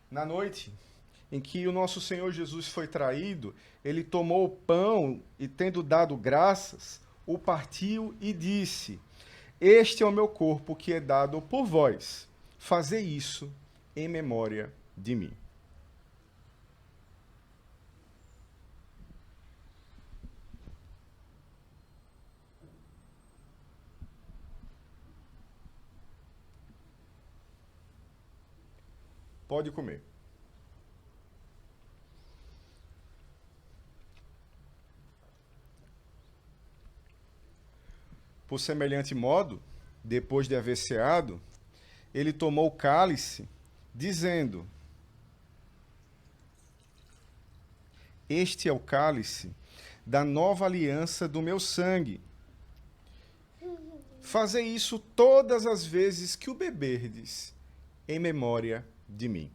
na noite em que o nosso Senhor Jesus foi traído, ele tomou o pão e, tendo dado graças, o partiu e disse: este é o meu corpo que é dado por vós. Fazei isso em memória de mim. Pode comer. Por semelhante modo, depois de haver ceado, ele tomou o cálice, dizendo: este é o cálice da nova aliança do meu sangue. Fazei isso todas as vezes que o beberdes, em memória de mim.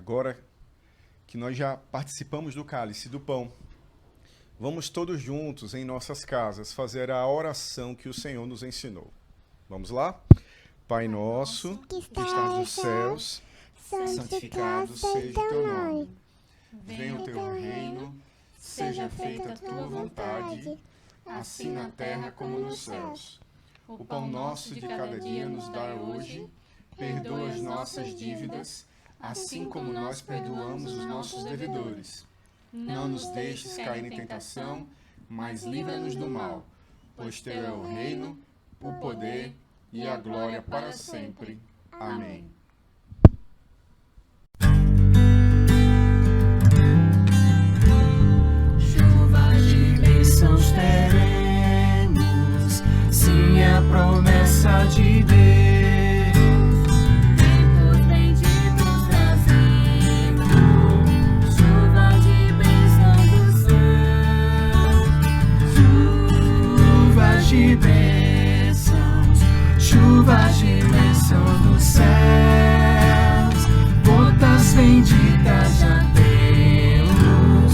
Agora que nós já participamos do cálice do pão, vamos todos juntos em nossas casas fazer a oração que o Senhor nos ensinou. Vamos lá? Pai nosso, que estás nos céus, santificado seja o teu nome. Venha o teu reino, seja feita a tua vontade, assim na terra como nos céus. O pão nosso de cada dia nos dá hoje, perdoa as nossas dívidas, assim como nós perdoamos os nossos devedores. Não nos deixes cair em tentação, mas livra-nos do mal, pois teu é o reino, o poder e a glória para sempre. Amém. Chuva de bênçãos teremos, sim, é a promessa de Deus. Tempos benditos trazemos, chuva de bênçãos do céu. Chuvas de bênçãos dos céus, gotas benditas já temos,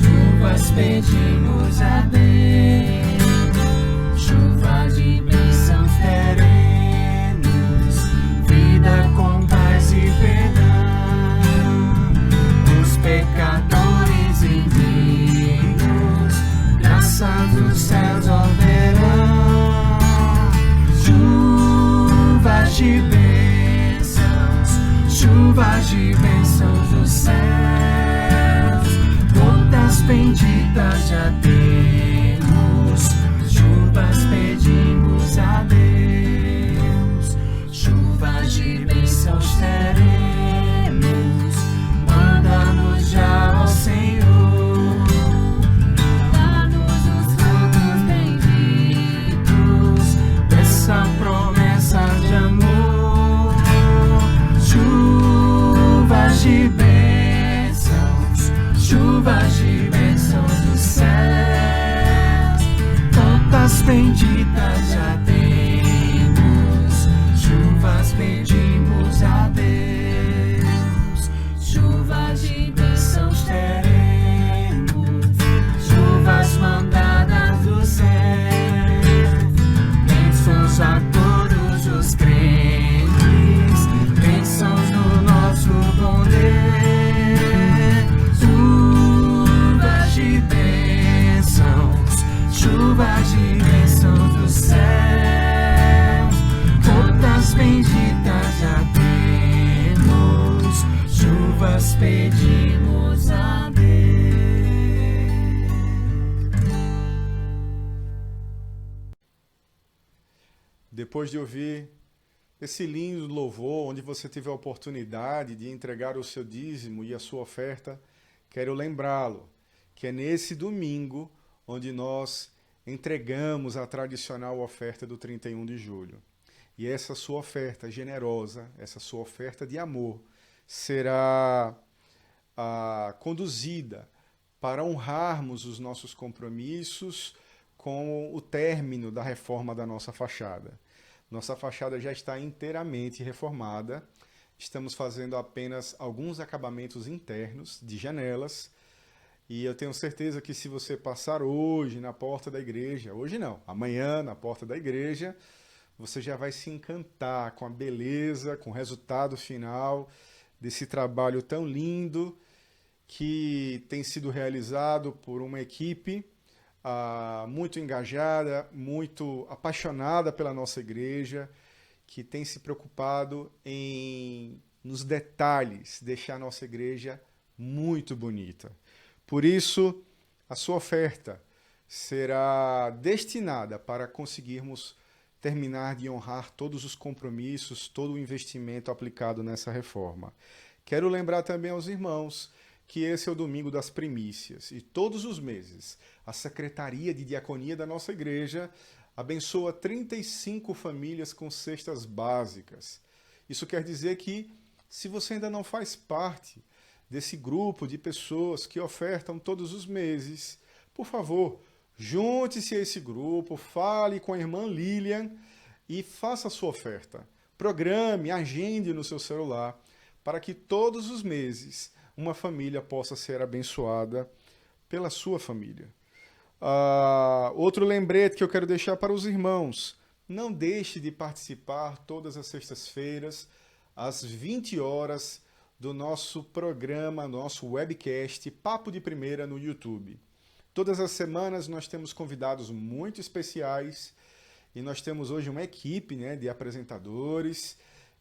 chuvas pedimos a Deus. Chuva de bênçãos teremos, vida com paz e perdão, os pecadores indignos, graça dos céus ordenarão. Chuvas de bênçãos dos céus, gotas benditas já temos, chuvas pedimos a Deus. Chuvas de bênçãos teremos, manda-nos já, ó Senhor, dá-nos os frutos benditos dessa promessa de amor. Chuvas de bênçãos dos céus, gotas benditas já temos, chuvas pedimos a Deus. Chuvas de bênçãos teremos, chuvas mandadas do céu, bênçãos a todos os crentes, bênçãos no nosso bom Deus. Chuvas de bênçãos dos céus, gotas benditas já temos, chuvas pedimos a Deus. Depois de ouvir esse lindo louvor, onde você teve a oportunidade de entregar o seu dízimo e a sua oferta, quero lembrá-lo que é nesse domingo onde nós entregamos a tradicional oferta do 31 de julho. E essa sua oferta generosa, essa sua oferta de amor, será conduzida para honrarmos os nossos compromissos com o término da reforma da nossa fachada. Nossa fachada já está inteiramente reformada, estamos fazendo apenas alguns acabamentos internos de janelas, e eu tenho certeza que se você passar hoje na porta da igreja, hoje não, amanhã na porta da igreja, você já vai se encantar com a beleza, com o resultado final desse trabalho tão lindo que tem sido realizado por uma equipe muito engajada, muito apaixonada pela nossa igreja, que tem se preocupado em, nos detalhes, deixar a nossa igreja muito bonita. Por isso, a sua oferta será destinada para conseguirmos terminar de honrar todos os compromissos, todo o investimento aplicado nessa reforma. Quero lembrar também aos irmãos que esse é o domingo das primícias e todos os meses a Secretaria de Diaconia da nossa igreja abençoa 35 famílias com cestas básicas. Isso quer dizer que, se você ainda não faz parte desse grupo de pessoas que ofertam todos os meses, por favor, junte-se a esse grupo, fale com a irmã Lilian e faça a sua oferta. Programe, agende no seu celular para que todos os meses uma família possa ser abençoada pela sua família. Outro lembrete que eu quero deixar para os irmãos: não deixe de participar todas as sextas-feiras, às 20 horas, do nosso programa, nosso webcast Papo de Primeira no YouTube. Todas as semanas nós temos convidados muito especiais e nós temos hoje uma equipe, né, de apresentadores.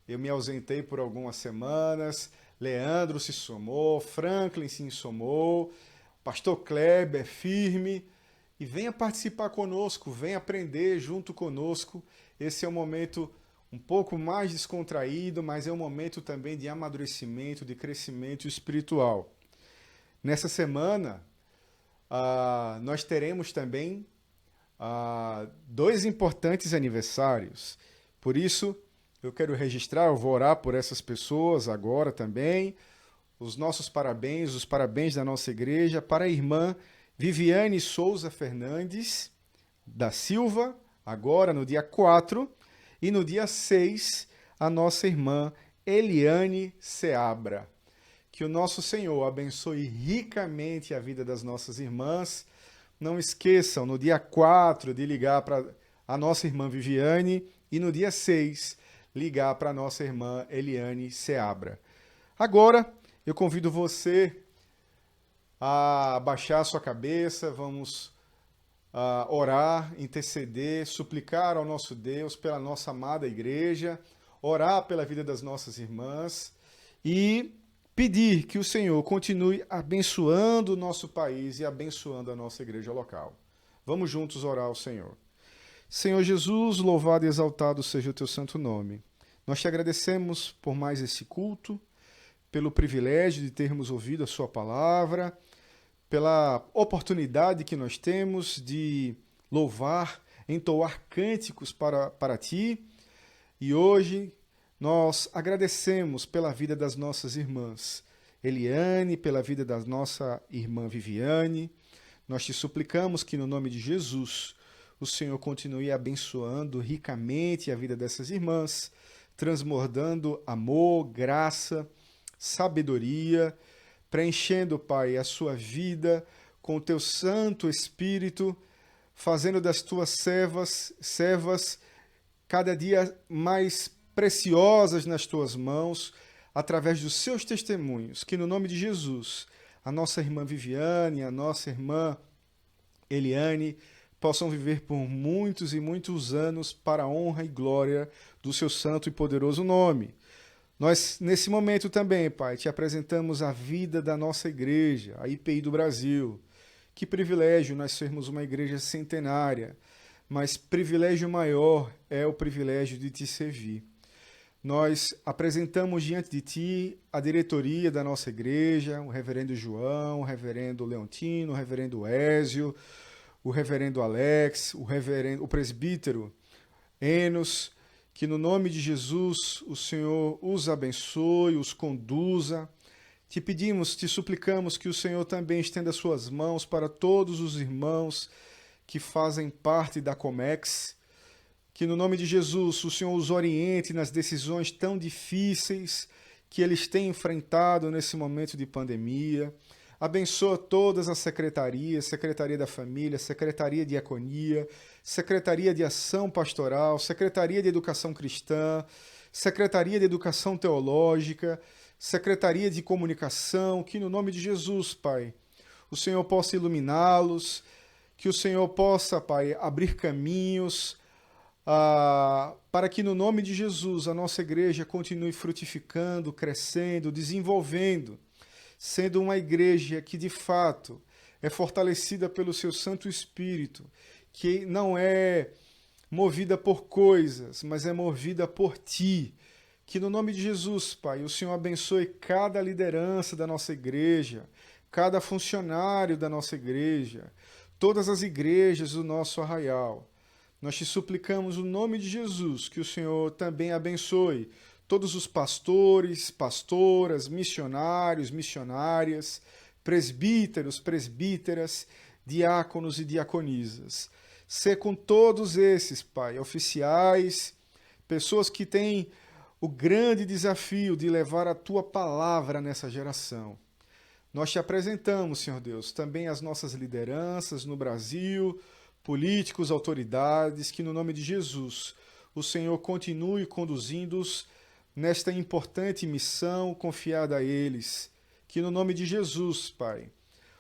Eu me ausentei por algumas semanas, Leandro se somou, Franklin se somou, Pastor Kleber firme. E venha participar conosco, venha aprender junto conosco. Esse é um momento um pouco mais descontraído, mas é um momento também de amadurecimento, de crescimento espiritual. Nessa semana, nós teremos também 2 importantes aniversários. Por isso, eu quero registrar, eu vou orar por essas pessoas agora também. Os nossos parabéns, os parabéns da nossa igreja para a irmã Viviane Souza Fernandes da Silva, agora no dia 4, e no dia 6, a nossa irmã Eliane Seabra. Que o nosso Senhor abençoe ricamente a vida das nossas irmãs. Não esqueçam, no dia 4, de ligar para a nossa irmã Viviane e no dia 6, ligar para a nossa irmã Eliane Seabra. Agora, eu convido você a baixar a sua cabeça, vamos orar, interceder, suplicar ao nosso Deus pela nossa amada igreja, orar pela vida das nossas irmãs e pedir que o Senhor continue abençoando o nosso país e abençoando a nossa igreja local. Vamos juntos orar ao Senhor. Senhor Jesus, louvado e exaltado seja o teu santo nome. Nós te agradecemos por mais esse culto, pelo privilégio de termos ouvido a sua palavra, pela oportunidade que nós temos de louvar, entoar cânticos para ti. E hoje nós agradecemos pela vida das nossas irmãs Eliane, pela vida da nossa irmã Viviane. Nós te suplicamos que, no nome de Jesus, o Senhor continue abençoando ricamente a vida dessas irmãs, transbordando amor, graça, sabedoria, preenchendo, Pai, a sua vida com o teu Santo Espírito, fazendo das tuas servas cada dia mais preciosas nas tuas mãos, através dos seus testemunhos. Que no nome de Jesus, a nossa irmã Viviane, a nossa irmã Eliane, possam viver por muitos e muitos anos para a honra e glória do seu santo e poderoso nome. Nós, nesse momento também, Pai, te apresentamos a vida da nossa igreja, a IPI do Brasil. Que privilégio nós sermos uma igreja centenária, mas privilégio maior é o privilégio de te servir. Nós apresentamos diante de ti a diretoria da nossa igreja, o reverendo João, o reverendo Leontino, o reverendo Ézio, o reverendo Alex, o presbítero Enos. Que no nome de Jesus o Senhor os abençoe, os conduza. Te pedimos, te suplicamos que o Senhor também estenda suas mãos para todos os irmãos que fazem parte da Comex. Que no nome de Jesus o Senhor os oriente nas decisões tão difíceis que eles têm enfrentado nesse momento de pandemia. Abençoa todas as secretarias, Secretaria da Família, Secretaria de Diaconia, Secretaria de Ação Pastoral, Secretaria de Educação Cristã, Secretaria de Educação Teológica, Secretaria de Comunicação, que no nome de Jesus, Pai, o Senhor possa iluminá-los, que o Senhor possa, Pai, abrir caminhos, para que no nome de Jesus a nossa igreja continue frutificando, crescendo, desenvolvendo, sendo uma igreja que de fato é fortalecida pelo seu Santo Espírito, que não é movida por coisas, mas é movida por ti. Que no nome de Jesus, Pai, o Senhor abençoe cada liderança da nossa igreja, cada funcionário da nossa igreja, todas as igrejas do nosso arraial. Nós te suplicamos no nome de Jesus que o Senhor também abençoe todos os pastores, pastoras, missionários, missionárias, presbíteros, presbíteras, diáconos e diaconisas. Sê com todos esses, Pai, oficiais, pessoas que têm o grande desafio de levar a tua palavra nessa geração. Nós te apresentamos, Senhor Deus, também as nossas lideranças no Brasil, políticos, autoridades, que no nome de Jesus o Senhor continue conduzindo-os nesta importante missão confiada a eles. Que no nome de Jesus, Pai,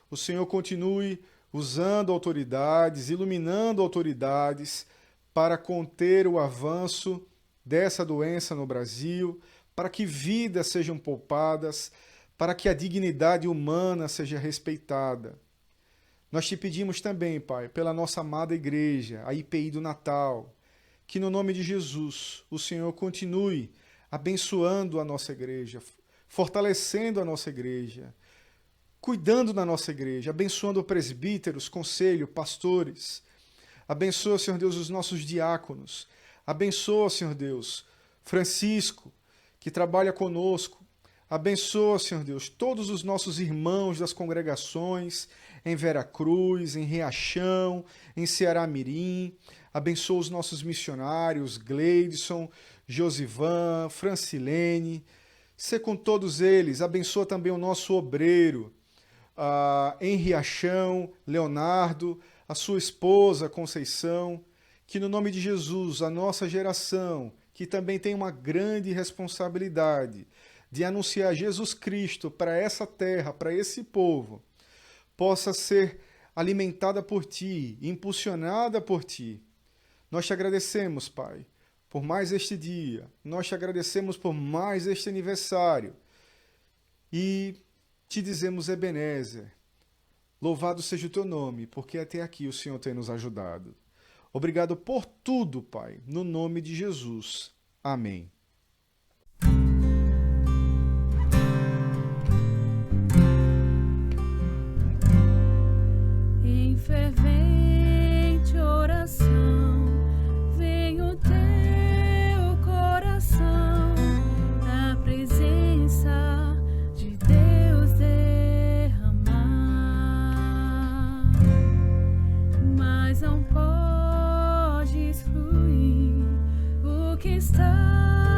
o Senhor continue usando autoridades, iluminando autoridades para conter o avanço dessa doença no Brasil, para que vidas sejam poupadas, para que a dignidade humana seja respeitada. Nós te pedimos também, Pai, pela nossa amada igreja, a IPI do Natal, que no nome de Jesus o Senhor continue abençoando a nossa igreja, fortalecendo a nossa igreja, cuidando da nossa igreja, abençoando presbíteros, conselho, pastores. Abençoa, Senhor Deus, os nossos diáconos. Abençoa, Senhor Deus, Francisco, que trabalha conosco. Abençoa, Senhor Deus, todos os nossos irmãos das congregações em Veracruz, em Riachão, em Ceará-Mirim. Abençoa os nossos missionários, Gleidson, Josivan, Francilene. Sê com todos eles. Abençoa também o nosso obreiro, em Riachão, Leonardo, a sua esposa, Conceição. Que no nome de Jesus, a nossa geração, que também tem uma grande responsabilidade de anunciar Jesus Cristo para essa terra, para esse povo, possa ser alimentada por Ti, impulsionada por Ti. Nós te agradecemos, Pai, por mais este dia. Nós te agradecemos por mais este aniversário. E te dizemos, Ebenezer, louvado seja o Teu nome, porque até aqui o Senhor tem nos ajudado. Obrigado por tudo, Pai, no nome de Jesus. Amém. Em fervente oração, vem o teu coração, na presença de Deus derramar, mas não pode excluir o que está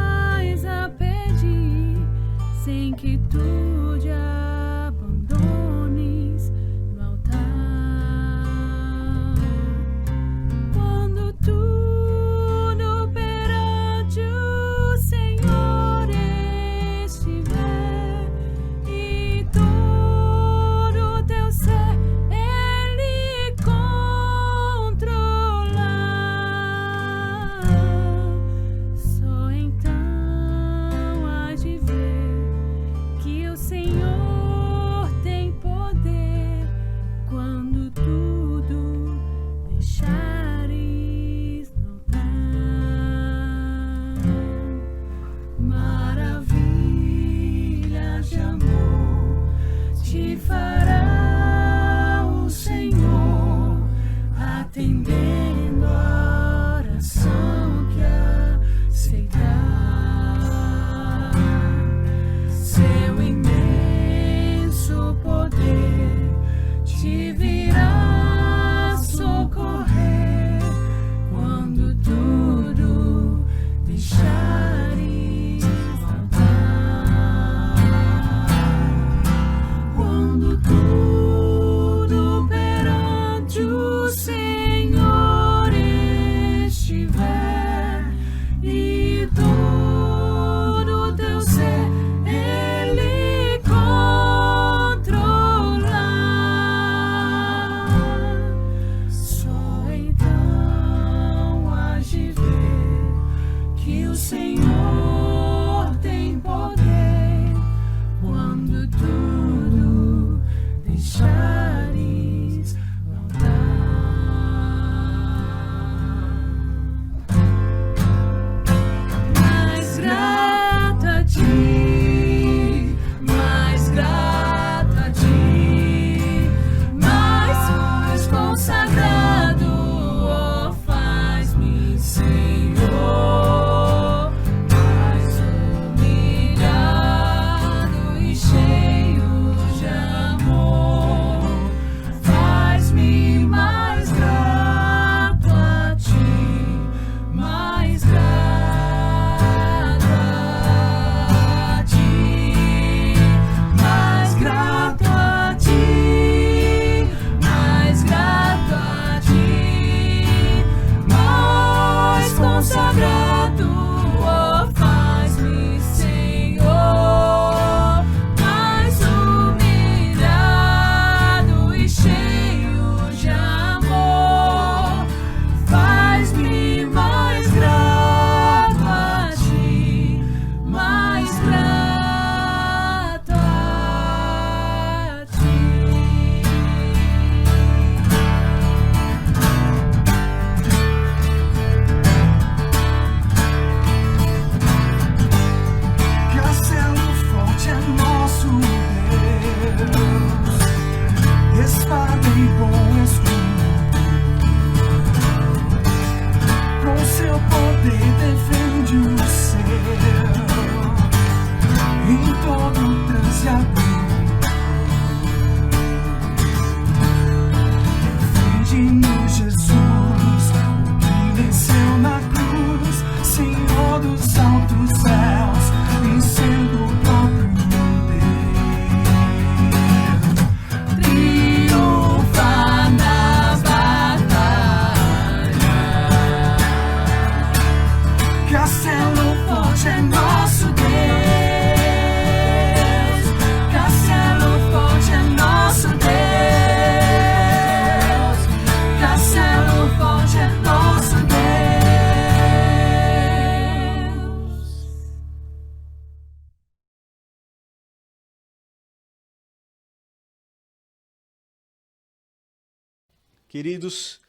Queridos,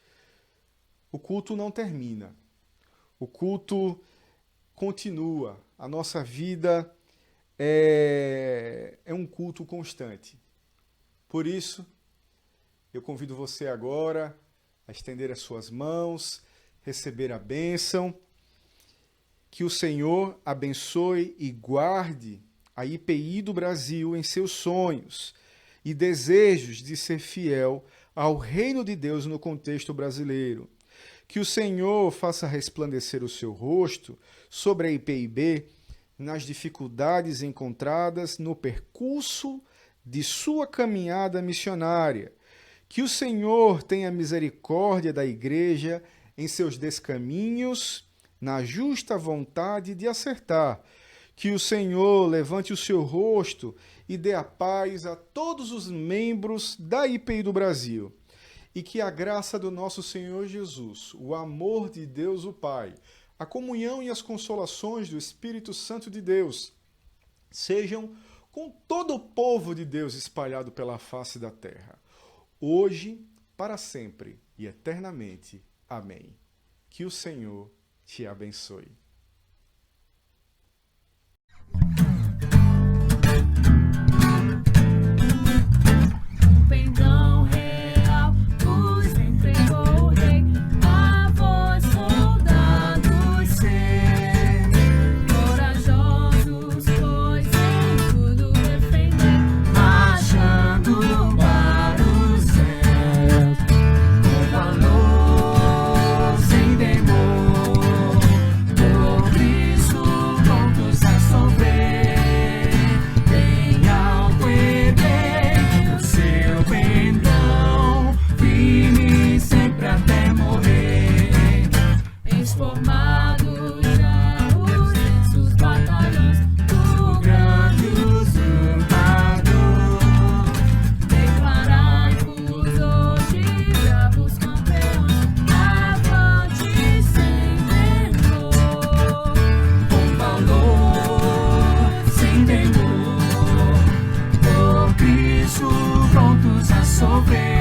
o culto não termina. O culto continua. A nossa vida é um culto constante. Por isso, eu convido você agora a estender as suas mãos, receber a bênção. Que o Senhor abençoe e guarde a IPI do Brasil em seus sonhos e desejos de ser fiel ao reino de Deus no contexto brasileiro. Que o Senhor faça resplandecer o seu rosto sobre a IPIB nas dificuldades encontradas no percurso de sua caminhada missionária. Que o Senhor tenha misericórdia da igreja em seus descaminhos, na justa vontade de acertar. Que o Senhor levante o seu rosto e dê a paz a todos os membros da IPI do Brasil. E que a graça do nosso Senhor Jesus, o amor de Deus o Pai, a comunhão e as consolações do Espírito Santo de Deus sejam com todo o povo de Deus espalhado pela face da terra, hoje, para sempre e eternamente. Amém. Que o Senhor te abençoe. Perdão real nos entregou o rei, a voz soldados ser corajosos, pois em tudo defender, marchando para os céus, com valor, sem temor, por Cristo prontos a sofrer, bem alto e bem o seu pendão, firme sempre até morrer, transformados já os densos batalhões do grande usurpador. declarai-vos hoje bravos campeões, avante sem temor. Com valor, sem temor, por Cristo prontos a sofrer.